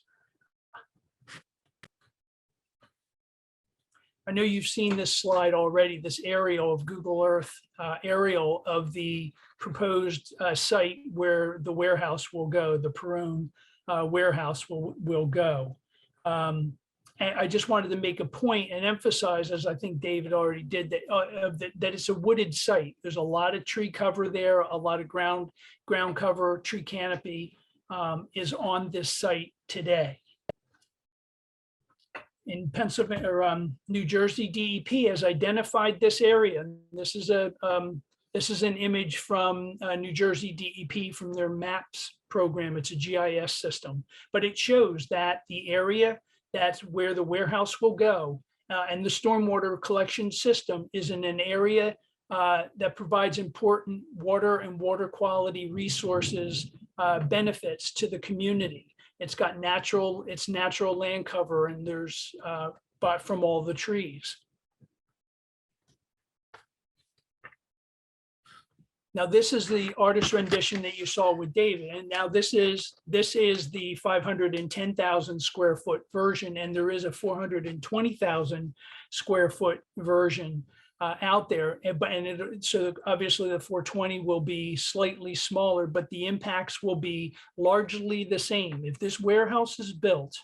I know you've seen this slide already, this aerial of Google Earth aerial of the proposed site where the warehouse will go, the Perone warehouse will go. And I just wanted to make a point and emphasize, as I think David already did, that it's a wooded site. There's a lot of tree cover there, a lot of ground cover, tree canopy is on this site today. In Pennsylvania or New Jersey, DEP has identified this area. This is an image from New Jersey DEP from their MAPS program. It's a GIS system, but it shows that the area that's where the warehouse will go and the stormwater collection system is in an area that provides important water and water quality resources benefits to the community. It's got natural land cover, and there's but from all the trees. Now, this is the artist rendition that you saw with David. And now this is the 510,000 square foot version, and there is a 420,000 square foot version out there. So obviously the 420 will be slightly smaller, but the impacts will be largely the same. If this warehouse is built,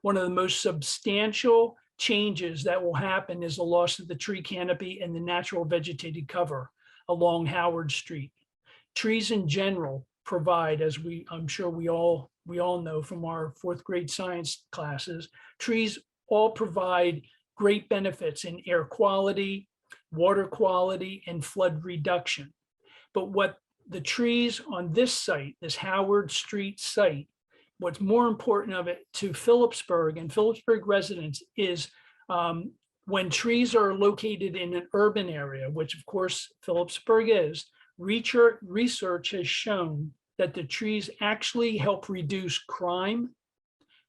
one of the most substantial changes that will happen is the loss of the tree canopy and the natural vegetated cover along Howard Street. Trees in general provide, as I'm sure we all know from our 4th grade science classes, trees all provide great benefits in air quality, water quality, and flood reduction. But what the trees on this site, this Howard Street site, what's more important of it to Phillipsburg and Phillipsburg residents is when trees are located in an urban area, which of course Phillipsburg is, research has shown that the trees actually help reduce crime,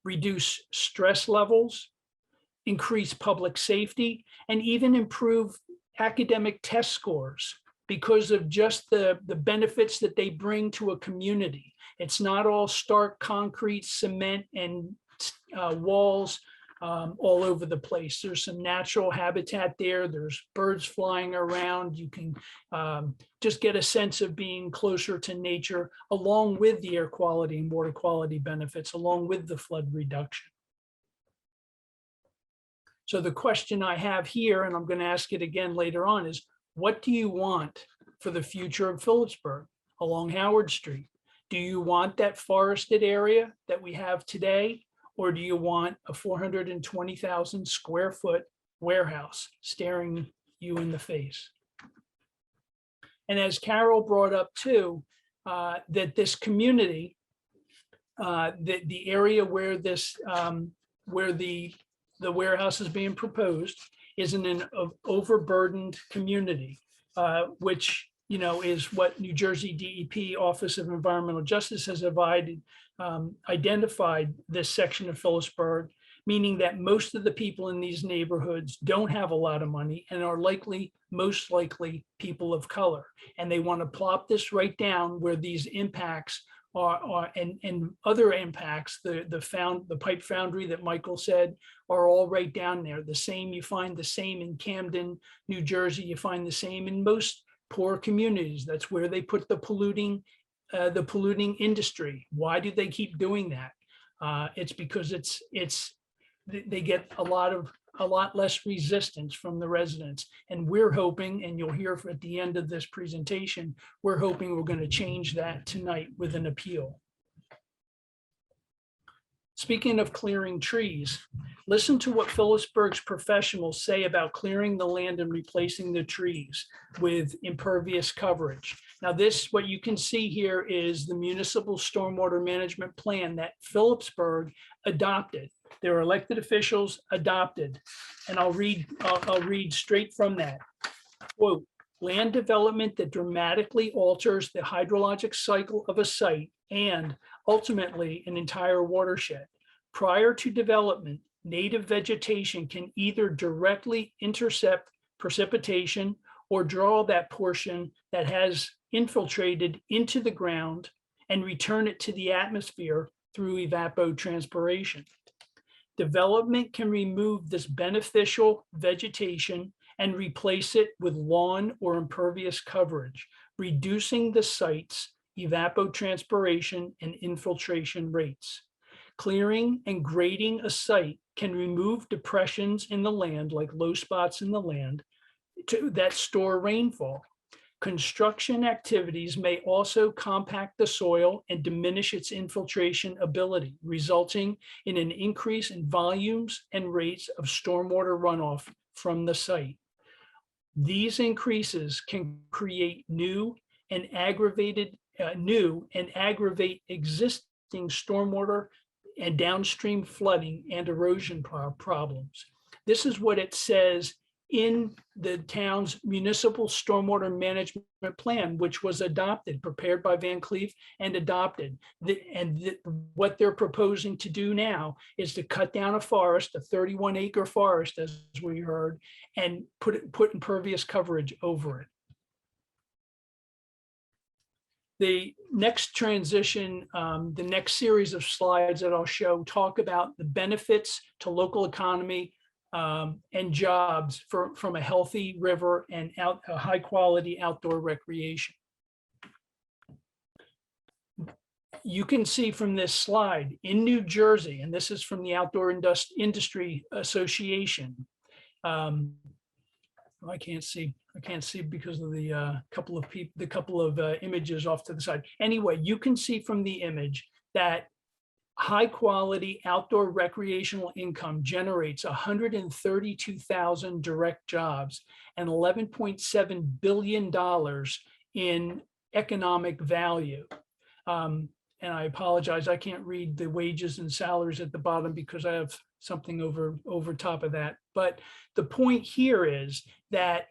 reduce stress levels, increase public safety, and even improve academic test scores because of just the benefits that they bring to a community. It's not all stark concrete, cement, and walls all over the place. There's some natural habitat there. There's birds flying around. You can just get a sense of being closer to nature, along with the air quality and water quality benefits, along with the flood reduction. So the question I have here, and I'm going to ask it again later on, is what do you want for the future of Phillipsburg along Howard Street? Do you want that forested area that we have today? Or do you want a 420,000 square foot warehouse staring you in the face? And as Carol brought up too, that this community, the area where this, where the warehouse is being proposed is in an overburdened community, which is what New Jersey DEP Office of Environmental Justice has identified this section of Phillipsburg, meaning that most of the people in these neighborhoods don't have a lot of money and are most likely people of color. And they want to plop this right down where these impacts are and other impacts, the pipe foundry that Michael said, are all right down there. You find the same in Camden, New Jersey. You find the same in most poor communities. That's where they put the polluting industry. Why do they keep doing that? It's because they get a lot less resistance from the residents. And we're hoping, and you'll hear at the end of this presentation, we're hoping we're going to change that tonight with an appeal. Speaking of clearing trees, listen to what Phillipsburg's professionals say about clearing the land and replacing the trees with impervious coverage. Now what you can see here is the municipal stormwater management plan that Phillipsburg adopted. Their elected officials adopted, and I'll read straight from that. Quote, land development that dramatically alters the hydrologic cycle of a site and ultimately an entire watershed. Prior to development, native vegetation can either directly intercept precipitation or draw that portion that has infiltrated into the ground and return it to the atmosphere through evapotranspiration. Development can remove this beneficial vegetation and replace it with lawn or impervious coverage, reducing the site's evapotranspiration and infiltration rates. Clearing and grading a site can remove depressions in the land, like low spots in the land, that store rainfall. Construction activities may also compact the soil and diminish its infiltration ability, resulting in an increase in volumes and rates of stormwater runoff from the site. These increases can create new and aggravate existing stormwater and downstream flooding and erosion problems. This is what it says in the town's municipal stormwater management plan, which was adopted, prepared by Van Cleef and adopted. What they're proposing to do now is to cut down a forest, a 31-acre forest, as we heard, and put impervious coverage over it. The next transition, the next series of slides that I'll show talk about the benefits to local economy and jobs from a healthy river and a high quality outdoor recreation. You can see from this slide in New Jersey, and this is from the Outdoor Industry Association. I can't see because of the couple of images off to the side. Anyway, you can see from the image that high quality outdoor recreational income generates 132,000 direct jobs and $11.7 billion in economic value. And I apologize, I can't read the wages and salaries at the bottom because I have something over top of that. But the point here is that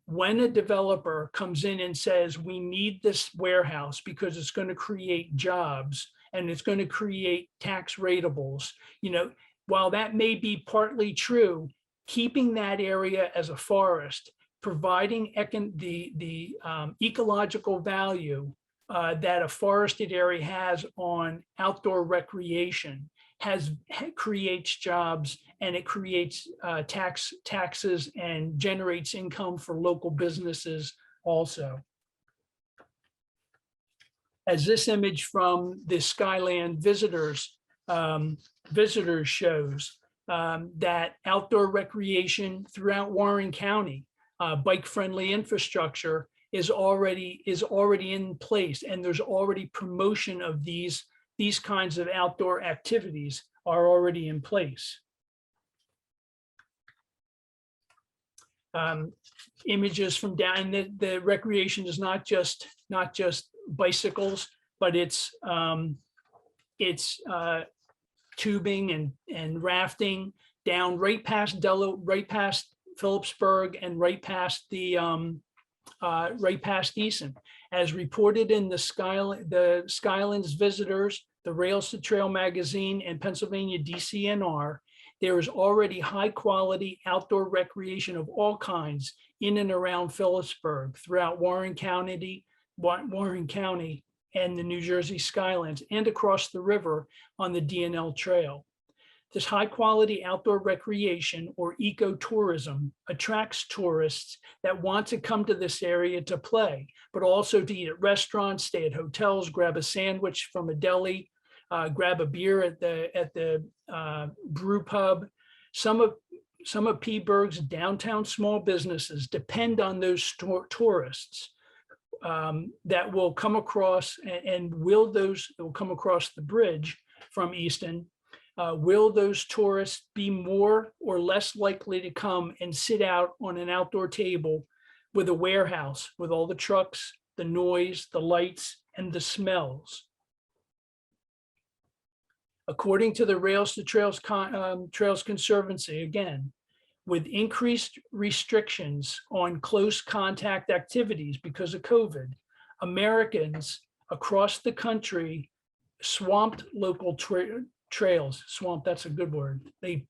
when a developer comes in and says, we need this warehouse because it's going to create jobs and it's going to create tax ratables, you know, while that may be partly true, keeping that area as a forest, providing the ecological value that a forested area has on outdoor recreation creates jobs, and it creates taxes and generates income for local businesses also. As this image from the Skyland visitors shows, that outdoor recreation throughout Warren County, bike-friendly infrastructure is already in place, and there's already promotion of these kinds of outdoor activities are already in place. Images from down, the recreation is not just bicycles, but it's tubing and rafting down right past Phillipsburg and right past Easton. As reported in the Skylands Visitors, the Rails to Trail magazine, and Pennsylvania DCNR, there is already high quality outdoor recreation of all kinds in and around Phillipsburg, throughout Warren County and the New Jersey Skylands, and across the river on the DNL Trail. This high quality outdoor recreation, or ecotourism, attracts tourists that want to come to this area to play, but also to eat at restaurants, stay at hotels, grab a sandwich from a deli, grab a beer at the brew pub. Some of Pittsburgh's downtown small businesses depend on those tourists that will come across, and will come across the bridge from Easton. Will those tourists be more or less likely to come and sit out on an outdoor table with a warehouse, with all the trucks, the noise, the lights, and the smells? According to the Rails to Trails Conservancy, again, with increased restrictions on close contact activities because of COVID, Americans across the country swamped local trails. Swamp, that's a good word. They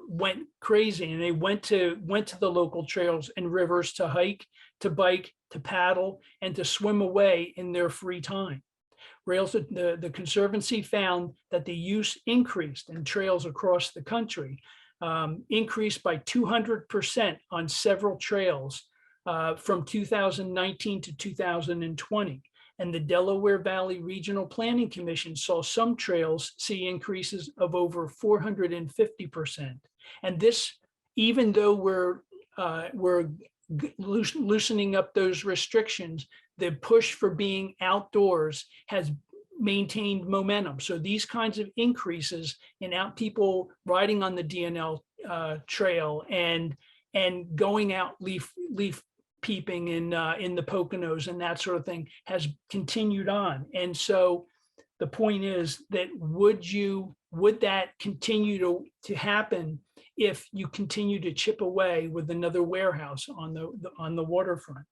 went crazy, and they went to the local trails and rivers to hike, to bike, to paddle, and to swim away in their free time. The Conservancy found that the use increased in trails across the country, increased by 200% on several trails from 2019 to 2020. And the Delaware Valley Regional Planning Commission saw some trails see increases of over 450%. And this, even though we're loosening up those restrictions, the push for being outdoors has maintained momentum. So these kinds of increases in people riding on the DNL trail and going out leaf peeping in the Poconos and that sort of thing has continued on. And so the point is that would that continue to happen if you continue to chip away with another warehouse on the waterfront?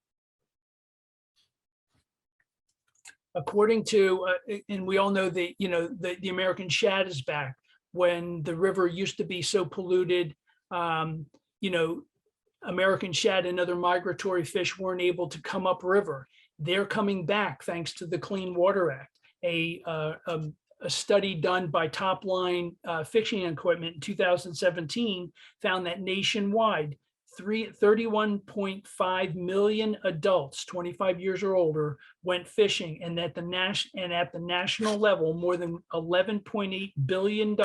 According to, and we all know that, the American shad is back. When the river used to be so polluted, American shad and other migratory fish weren't able to come upriver. They're coming back thanks to the Clean Water Act. A study done by Top Line Fishing Equipment in 2017 found that nationwide, 31.5 million adults 25 years or older went fishing, and at the national level, more than $11.8 billion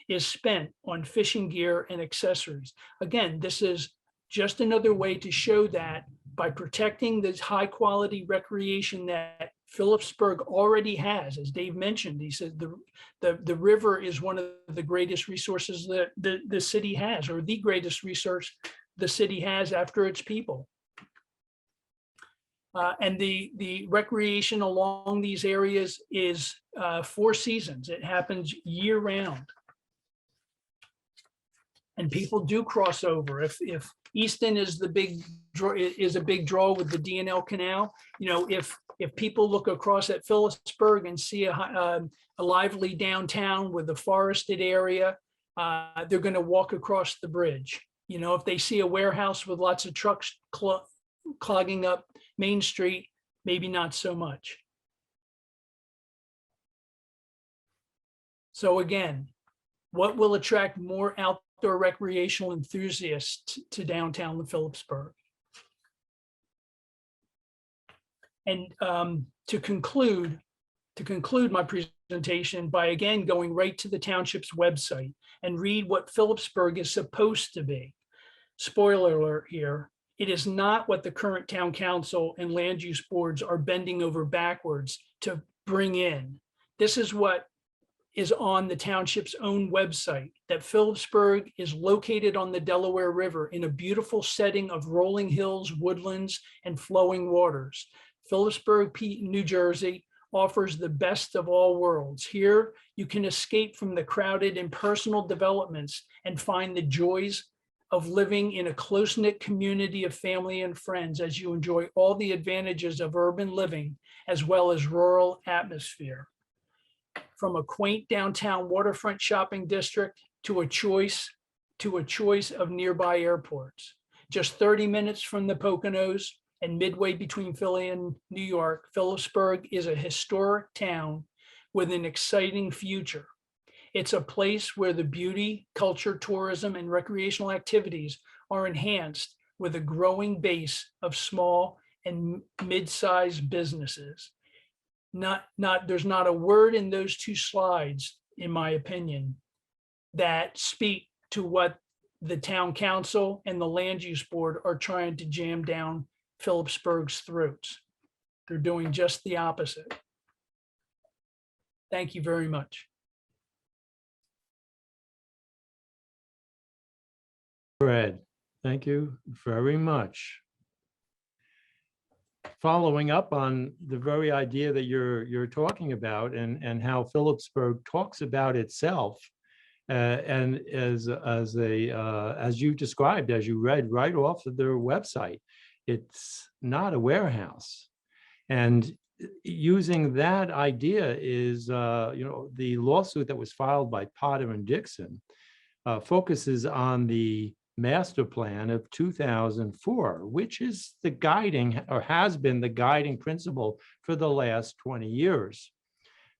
is spent on fishing gear and accessories. Again, this is just another way to show that by protecting this high quality recreation that Phillipsburg already has, as Dave mentioned, he said the river is one of the greatest resources that the city has, or the greatest resource the city has after its people. And the recreation along these areas is 4 seasons. It happens year round. And people do cross over. If Easton is a big draw with the DNL Canal, if people look across at Phillipsburg and see a lively downtown with a forested area, they're going to walk across the bridge. If they see a warehouse with lots of trucks clogging up Main Street, maybe not so much. So again, what will attract more outdoor recreational enthusiasts to downtown Phillipsburg? And to conclude my presentation by again going right to the township's website and read what Phillipsburg is supposed to be. Spoiler alert here, it is not what the current town council and land use boards are bending over backwards to bring in. This is what is on the township's own website, that Phillipsburg is located on the Delaware River in a beautiful setting of rolling hills, woodlands, and flowing waters. Phillipsburg, New Jersey offers the best of all worlds. Here, you can escape from the crowded and personal developments and find the joys of living in a close-knit community of family and friends as you enjoy all the advantages of urban living as well as rural atmosphere. From a quaint downtown waterfront shopping district to a choice of nearby airports. Just 30 minutes from the Poconos and midway between Philly and New York, Phillipsburg is a historic town with an exciting future. It's a place where the beauty, culture, tourism, and recreational activities are enhanced with a growing base of small and mid-sized businesses. There's not a word in those 2 slides, in my opinion, that speak to what the town council and the land use board are trying to jam down Phillipsburg's throats. They're doing just the opposite. Thank you very much. Fred, thank you very much. Following up on the very idea that you're talking about and how Phillipsburg talks about itself, and as you described, as you read right off of their website, it's not a warehouse. And using that idea is, the lawsuit that was filed by Potter and Dixon focuses on the master plan of 2004, which is the guiding or has been the guiding principle for the last 20 years.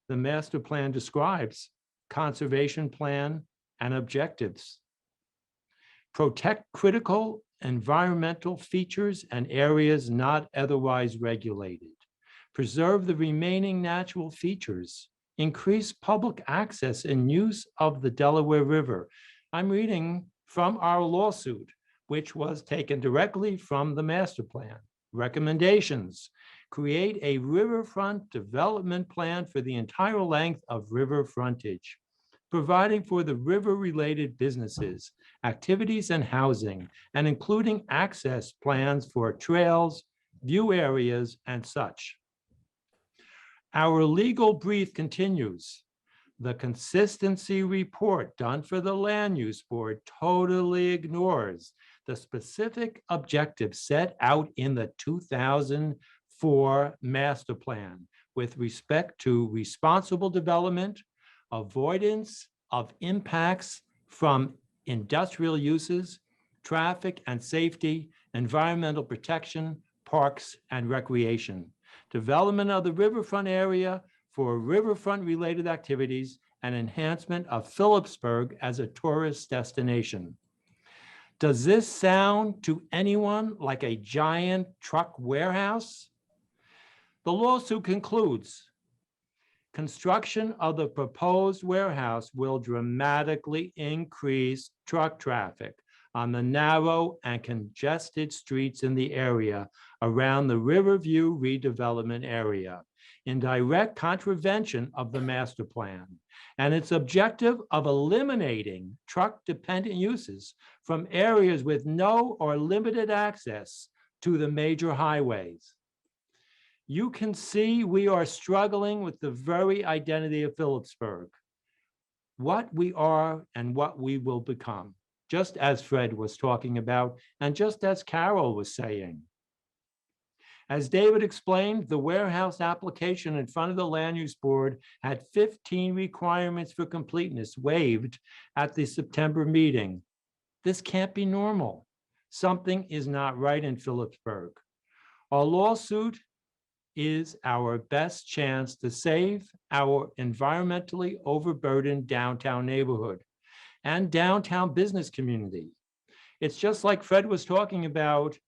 The master plan describes conservation plan and objectives. Protect critical environmental features and areas not otherwise regulated. Preserve the remaining natural features. Increase public access and use of the Delaware River. I'm reading from our lawsuit, which was taken directly from the master plan. Recommendations: create a riverfront development plan for the entire length of river frontage, providing for the river-related businesses, activities, and housing, and including access plans for trails, view areas, and such. Our legal brief continues. The consistency report done for the Land Use Board totally ignores the specific objectives set out in the 2004 master plan with respect to responsible development, avoidance of impacts from industrial uses, traffic and safety, environmental protection, parks and recreation, development of the riverfront area for riverfront-related activities, and enhancement of Phillipsburg as a tourist destination. Does this sound to anyone like a giant truck warehouse? The lawsuit concludes, construction of the proposed warehouse will dramatically increase truck traffic on the narrow and congested streets in the area around the Riverview redevelopment area, in direct contravention of the master plan and its objective of eliminating truck-dependent uses from areas with no or limited access to the major highways. You can see we are struggling with the very identity of Phillipsburg, what we are and what we will become, just as Fred was talking about and just as Carol was saying. As David explained, the warehouse application in front of the Land Use Board had 15 requirements for completeness waived at the September meeting. This can't be normal. Something is not right in Phillipsburg. Our lawsuit is our best chance to save our environmentally overburdened downtown neighborhood and downtown business community. It's just like Fred was talking about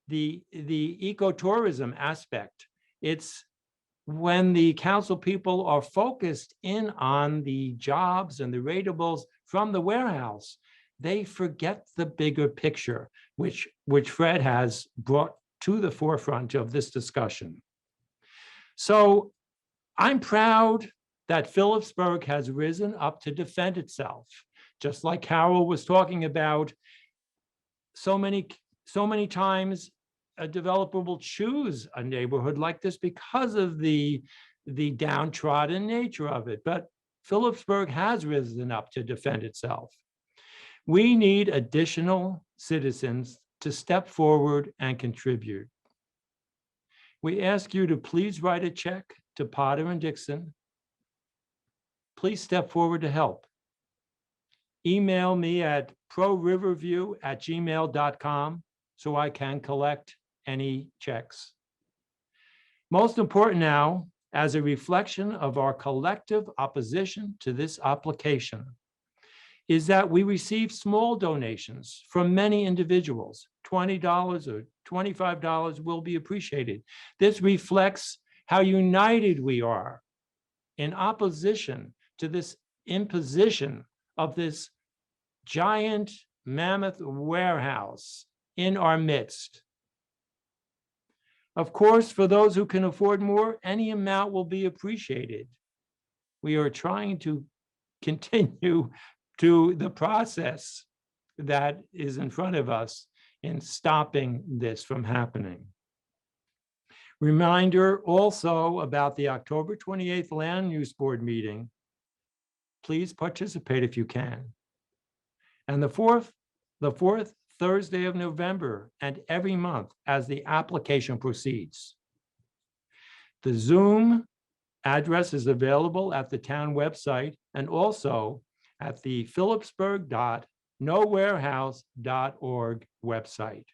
the ecotourism aspect. It's when the council people are focused in on the jobs and the ratables from the warehouse, they forget the bigger picture, which Fred has brought to the forefront of this discussion. So I'm proud that Phillipsburg has risen up to defend itself, just like Carol was talking about. So many times a developer will choose a neighborhood like this because of the downtrodden nature of it. But Phillipsburg has risen up to defend itself. We need additional citizens to step forward and contribute. We ask you to please write a check to Potter and Dixon. Please step forward to help. Email me at proriverview@gmail.com so I can collect any checks. Most important now, as a reflection of our collective opposition to this application, is that we receive small donations from many individuals. $20 or $25 will be appreciated. This reflects how united we are in opposition to this imposition of this giant mammoth warehouse in our midst. Of course, for those who can afford more, any amount will be appreciated. We are trying to continue to the process that is in front of us in stopping this from happening. Reminder also about the October 28th Land Use Board meeting. Please participate if you can. And the fourth Thursday of November and every month as the application proceeds. The Zoom address is available at the town website and also at the Phillipsburg.landuseboard.org nowarehouse.org website.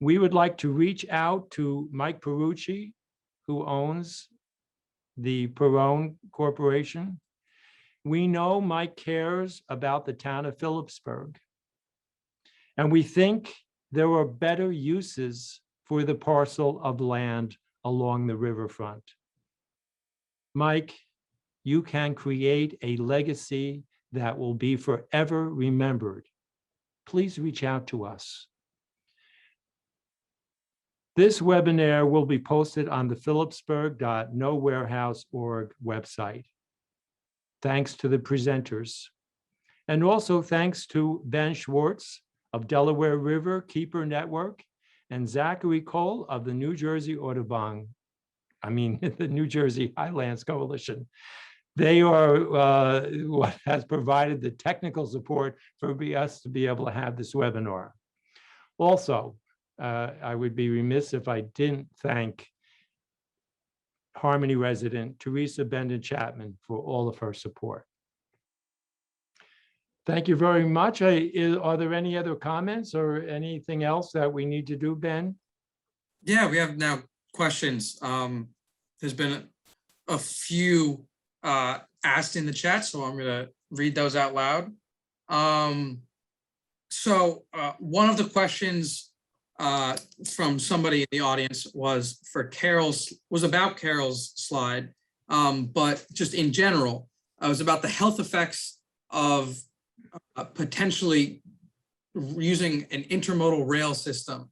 We would like to reach out to Mike Perucci, who owns the Perone Corporation. We know Mike cares about the town of Phillipsburg, and we think there are better uses for the parcel of land along the riverfront. Mike, you can create a legacy that will be forever remembered. Please reach out to us. This webinar will be posted on the phillipsburg.nowarehouse.org website. Thanks to the presenters. And also thanks to Ben Schwartz of Delaware River Keeper Network and Zachary Cole of the New Jersey Audubon, the New Jersey Highlands Coalition. They are what has provided the technical support for us to be able to have this webinar. Also, I would be remiss if I didn't thank Harmony resident Teresa Benden Chapman for all of her support. Thank you very much. Are there any other comments or anything else that we need to do, Ben? Yeah, we have now questions. There's been a few asked in the chat, so I'm going to read those out loud. So one of the questions from somebody in the audience was about Carol's slide, but just in general, it was about the health effects of potentially using an intermodal rail system.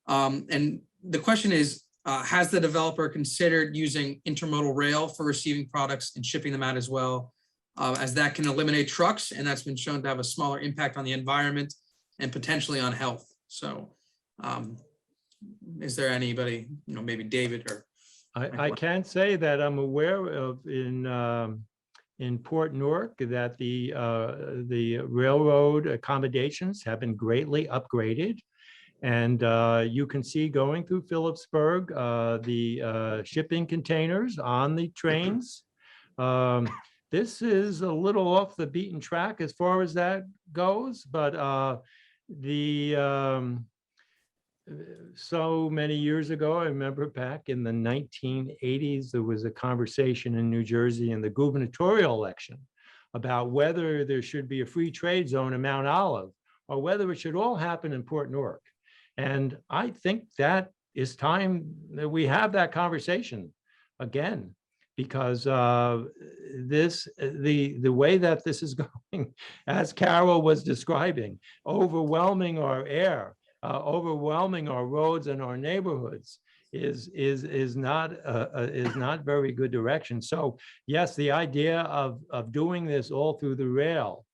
And the question is, has the developer considered using intermodal rail for receiving products and shipping them out as well, as that can eliminate trucks, and that's been shown to have a smaller impact on the environment and potentially on health. So is there anybody, maybe David or? I can say that I'm aware of in Port Newark that the railroad accommodations have been greatly upgraded. And you can see going through Phillipsburg, the shipping containers on the trains. This is a little off the beaten track as far as that goes, but so many years ago, I remember back in the 1980s, there was a conversation in New Jersey in the gubernatorial election about whether there should be a free trade zone in Mount Olive or whether it should all happen in Port Newark. And I think that is time that we have that conversation again, because the way that this is going, as Carol was describing, overwhelming our air, overwhelming our roads and our neighborhoods is not very good direction. So yes, the idea of doing this all through the rail,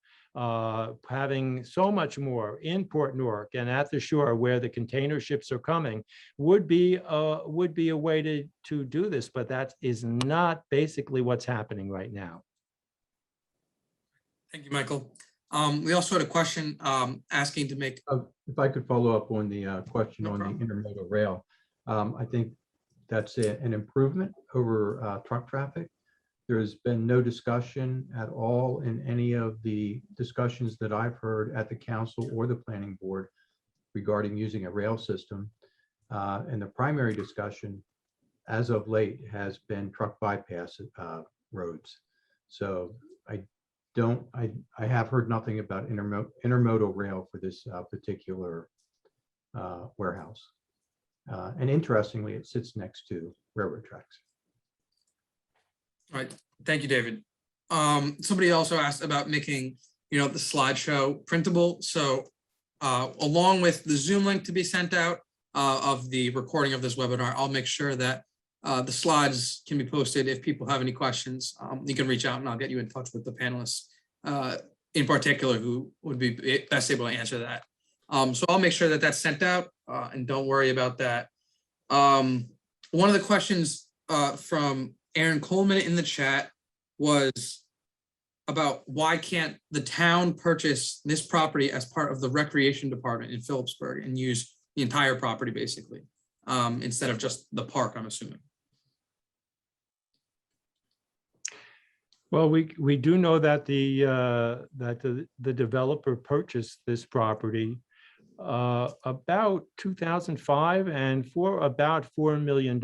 having so much more in Port Newark and at the shore where the container ships are coming would be a way to do this, but that is not basically what's happening right now. Thank you, Michael. We also had a question asking to make. If I could follow up on the question on the intermodal rail, I think that's an improvement over truck traffic. There's been no discussion at all in any of the discussions that I've heard at the council or the planning board regarding using a rail system. And the primary discussion as of late has been truck bypass roads. So I have heard nothing about intermodal rail for this particular warehouse. And interestingly, it sits next to railroad tracks. All right, thank you, David. Somebody also asked about making, the slideshow printable. So along with the Zoom link to be sent out of the recording of this webinar, I'll make sure that the slides can be posted. If people have any questions, you can reach out and I'll get you in touch with the panelists in particular who would be best able to answer that. So I'll make sure that that's sent out and don't worry about that. One of the questions from Aaron Coleman in the chat was about why can't the town purchase this property as part of the recreation department in Phillipsburg and use the entire property basically, instead of just the park, I'm assuming. Well, we do know that the developer purchased this property about 2005 and for about $4 million.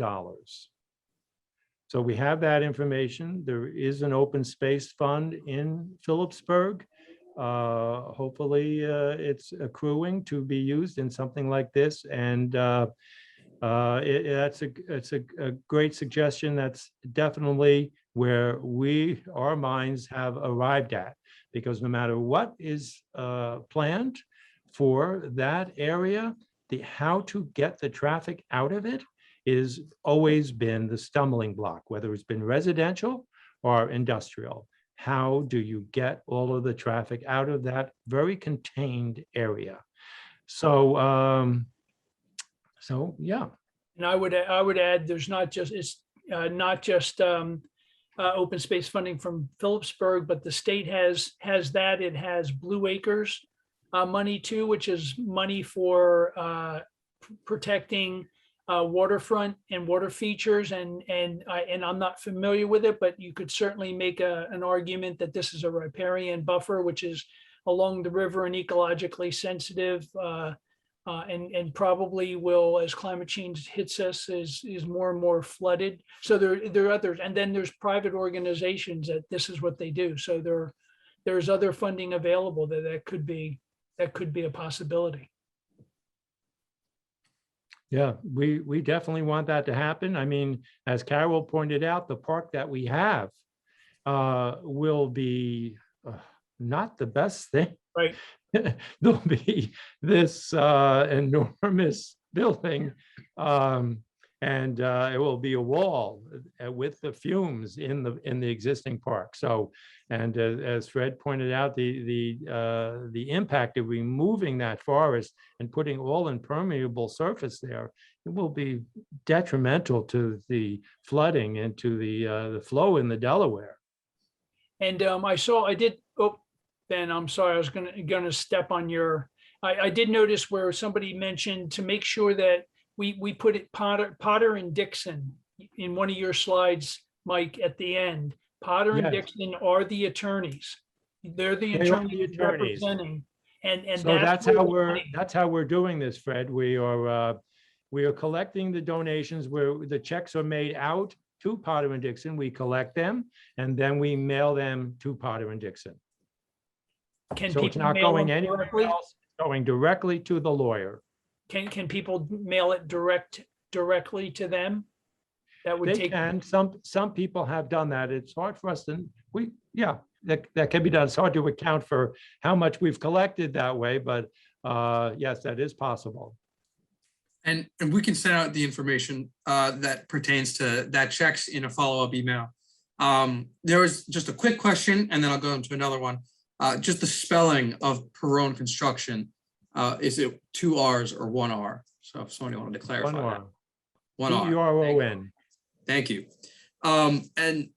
So we have that information. There is an open space fund in Phillipsburg. Hopefully, it's accruing to be used in something like this. And it's a great suggestion. That's definitely where our minds have arrived at, because no matter what is planned for that area, how to get the traffic out of it is always been the stumbling block, whether it's been residential or industrial. How do you get all of the traffic out of that very contained area? So, yeah. And I would add, there's not just, it's not just open space funding from Phillipsburg, but the state has that. It has Blue Acres money too, which is money for protecting waterfront and water features. And I'm not familiar with it, but you could certainly make an argument that this is a riparian buffer, which is along the river and ecologically sensitive. And probably will, as climate change hits us, is more and more flooded. So there are others, and then there's private organizations that this is what they do. So there's other funding available that could be a possibility. Yeah, we definitely want that to happen. I mean, as Carol pointed out, the park that we have will be not the best thing. Right. There'll be this enormous building, and it will be a wall with the fumes in the existing park. So, and as Fred pointed out, the impact of removing that forest and putting all impermeable surface there, it will be detrimental to the flooding and to the flow in the Delaware. And Ben, I'm sorry, I was gonna step on your. I did notice where somebody mentioned to make sure that we put it Potter and Dixon in one of your slides, Mike, at the end. Potter and Yes. Dixon are the attorneys. They're the They are attorneys the attorneys. representing. And So that's how where we're doing this, Fred. We are collecting the donations where the checks are made out to Potter and Dixon. We collect them and then we mail them to Potter and Dixon. Can So it's people not mail going them anywhere directly? else, it's going directly to the lawyer. Can people mail it directly to them? That would They take. can, some people have done that. It's hard for us to, that can be done. It's hard to account for how much we've collected that way, but yes, that is possible. And we can send out the information that pertains to that checks in a follow-up email. There was just a quick question, and then I'll go into another one. Just the spelling of Perrone Construction. Is it 2 R's or 1 R? So if somebody wanted to clarify that. 1 R. P-R-O-N. Thank you. And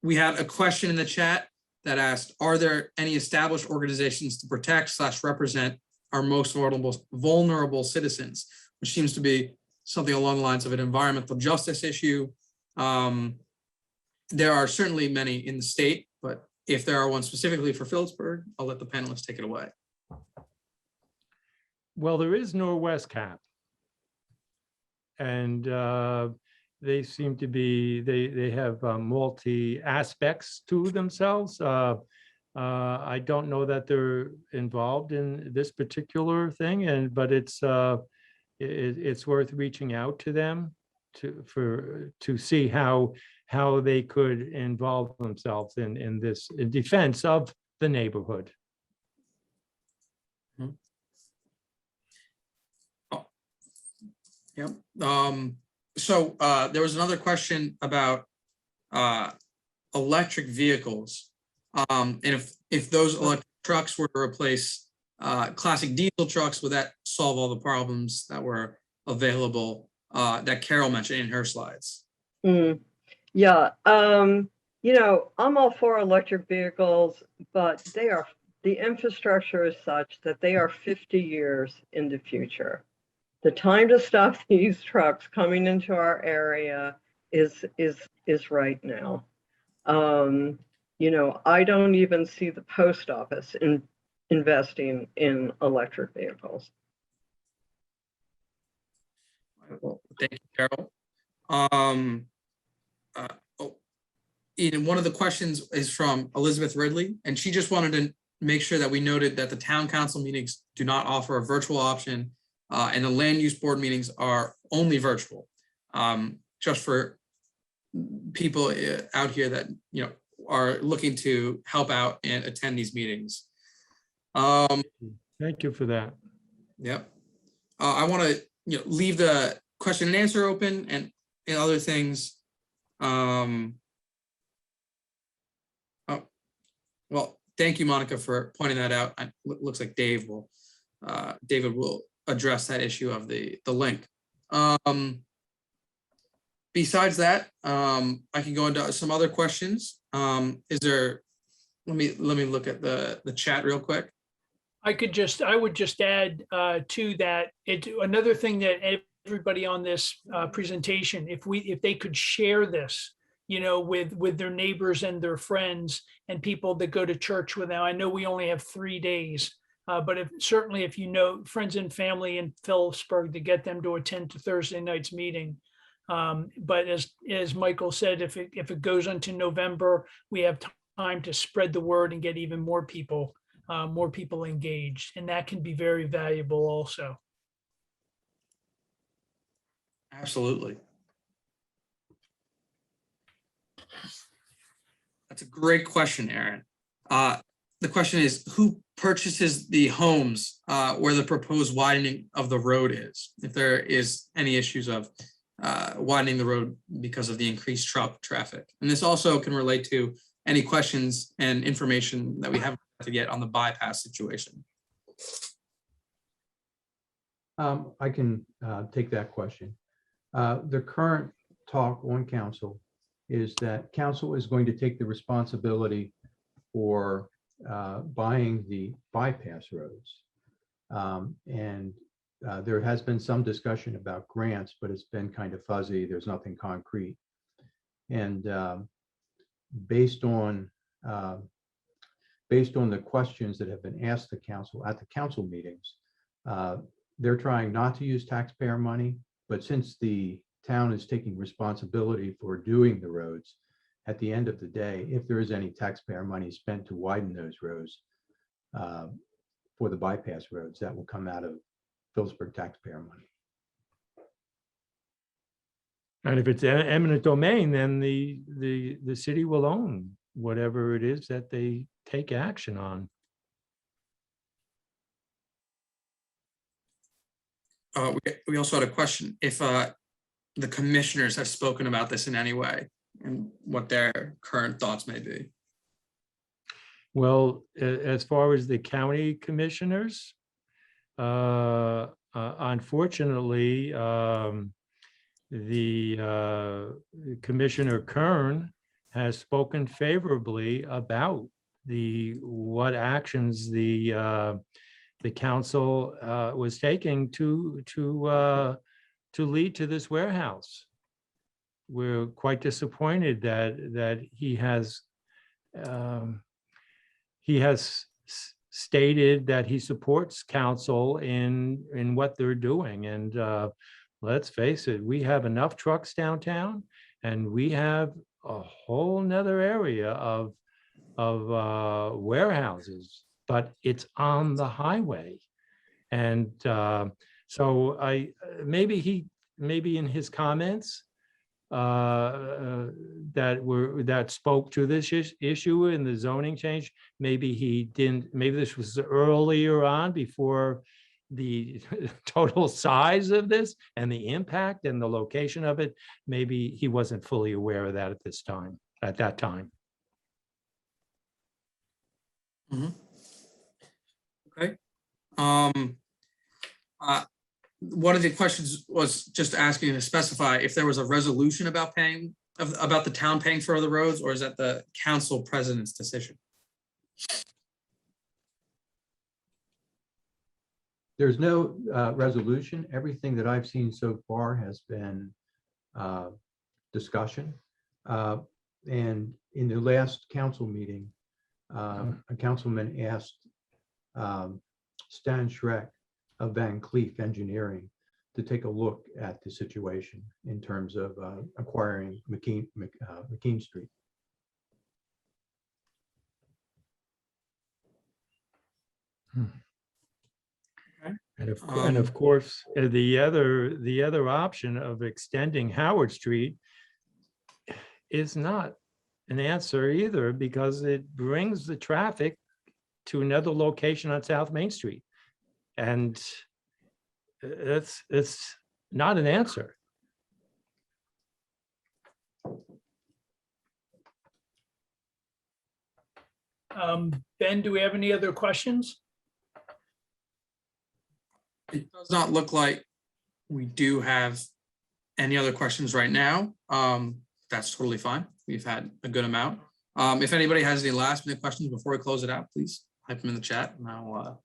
we have a question in the chat that asked, are there any established organizations to protect / represent our most vulnerable citizens, which seems to be something along the lines of an environmental justice issue. There are certainly many in the state, but if there are one specifically for Phillipsburg, I'll let the panelists take it away. Well, there is Norwest Cap. And they seem to be, they have multi aspects to themselves. I don't know that they're involved in this particular thing, but it's worth reaching out to them to see how they could involve themselves in this, in defense of the neighborhood. Mm-hmm. Yep. So there was another question about electric vehicles. And if those electric trucks were to replace classic diesel trucks, would that solve all the problems that were available that Carol mentioned in her slides? Yeah, you know, I'm all for electric vehicles, but the infrastructure is such that they are 50 years in the future. The time to stop these trucks coming into our area is right now. I don't even see the post office investing in electric vehicles. Well, thank you, Carol. Oh, Ian, one of the questions is from Elizabeth Ridley, and she just wanted to make sure that we noted that the town council meetings do not offer a virtual option, and the land use board meetings are only virtual. Just for people out here that are looking to help out and attend these meetings. Thank you for that. Yep. I want to leave the question and answer open and other things. Well, thank you, Monica, for pointing that out. Looks like David will address that issue of the link. Besides that, I can go into some other questions. Is there? Let me look at the chat real quick. I would just add to that, another thing that everybody on this presentation, if they could share this, with their neighbors and their friends and people that go to church with them. I know we only have 3 days, but certainly if friends and family in Phillipsburg, to get them to attend to Thursday night's meeting. But as Michael said, if it goes into November, we have time to spread the word and get even more people engaged, and that can be very valuable also. Absolutely. That's a great question, Aaron. The question is, who purchases the homes where the proposed widening of the road is? If there is any issues of widening the road because of the increased traffic. And this also can relate to any questions and information that we have to get on the bypass situation. I can take that question. The current talk on council is that council is going to take the responsibility for buying the bypass roads. There has been some discussion about grants, but it's been kind of fuzzy. There's nothing concrete. And based on the questions that have been asked the council at the council meetings, they're trying not to use taxpayer money, but since the town is taking responsibility for doing the roads, at the end of the day, if there is any taxpayer money spent to widen those roads for the bypass roads, that will come out of Phillipsburg taxpayer money. And if it's eminent domain, then the city will own whatever it is that they take action on. We also had a question if the commissioners have spoken about this in any way and what their current thoughts may be. Well, as far as the county commissioners, unfortunately, the Commissioner Kern has spoken favorably about what actions the council was taking to lead to this warehouse. We're quite disappointed that he has stated that he supports council in what they're doing. And let's face it, we have enough trucks downtown, and we have a whole nother area of warehouses, but it's on the highway. And so maybe in his comments that spoke to this issue in the zoning change, maybe this was earlier on before the total size of this and the impact and the location of it. Maybe he wasn't fully aware of that at that time. Mm-hmm. Okay. One of the questions was just asking to specify if there was a resolution about the town paying for the roads, or is that the council president's decision? There's no resolution. Everything that I've seen so far has been discussion. And in the last council meeting, a councilman asked Stan Schreck of Van Cleef Engineering to take a look at the situation in terms of acquiring McKean Street. And of course, the other option of extending Howard Street is not an answer either, because it brings the traffic to another location on South Main Street. And it's not an answer. Ben, do we have any other questions? It does not look like we do have any other questions right now. That's totally fine. We've had a good amount. If anybody has any last minute questions before we close it out, please type them in the chat and I'll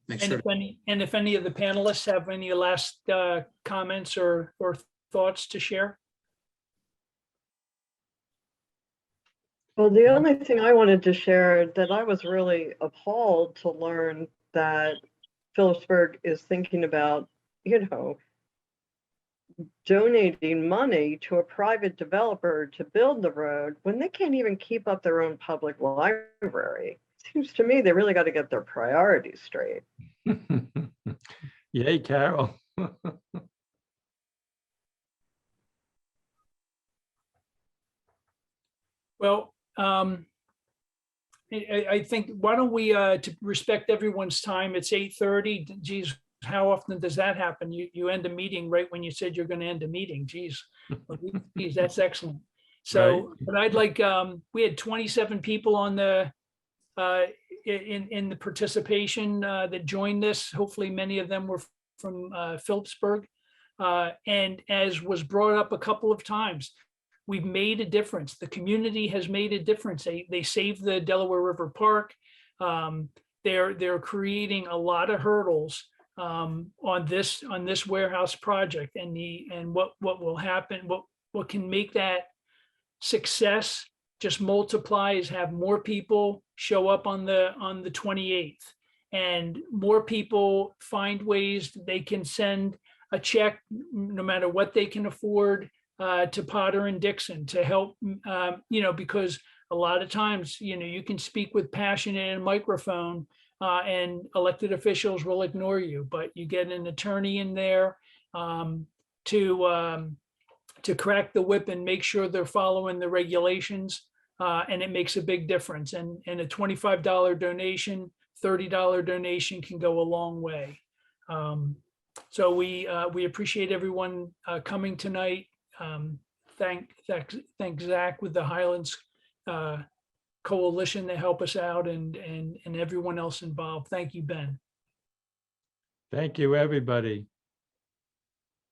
make And sure. if any of the panelists have any last comments or thoughts to share? Well, the only thing I wanted to share, that I was really appalled to learn that Phillipsburg is thinking about, donating money to a private developer to build the road when they can't even keep up their own public library. Seems to me they really got to get their priorities straight. Yay, Carol. Well, I think, why don't we, to respect everyone's time, it's 8:30. Geez, how often does that happen? You end a meeting right when you said you're going to end a meeting. Geez, that's excellent. So, Right. but I'd like, we had 27 people on the, in the participation that joined this. Hopefully many of them were from Phillipsburg. And as was brought up a couple of times, we've made a difference. The community has made a difference. They saved the Delaware River Park. They're creating a lot of hurdles on this warehouse project, and what will happen, what can make that success just multiply is have more people show up on the 28th, and more people find ways that they can send a check, no matter what they can afford, to Potter and Dixon to help, because a lot of times, you can speak with passion in a microphone and elected officials will ignore you, but you get an attorney in there to crack the whip and make sure they're following the regulations, and it makes a big difference. And a $25 donation, $30 donation can go a long way. So we appreciate everyone coming thank Zach with the Highlands Coalition to help us out, and everyone else involved. Thank you, Ben. Thank you, everybody.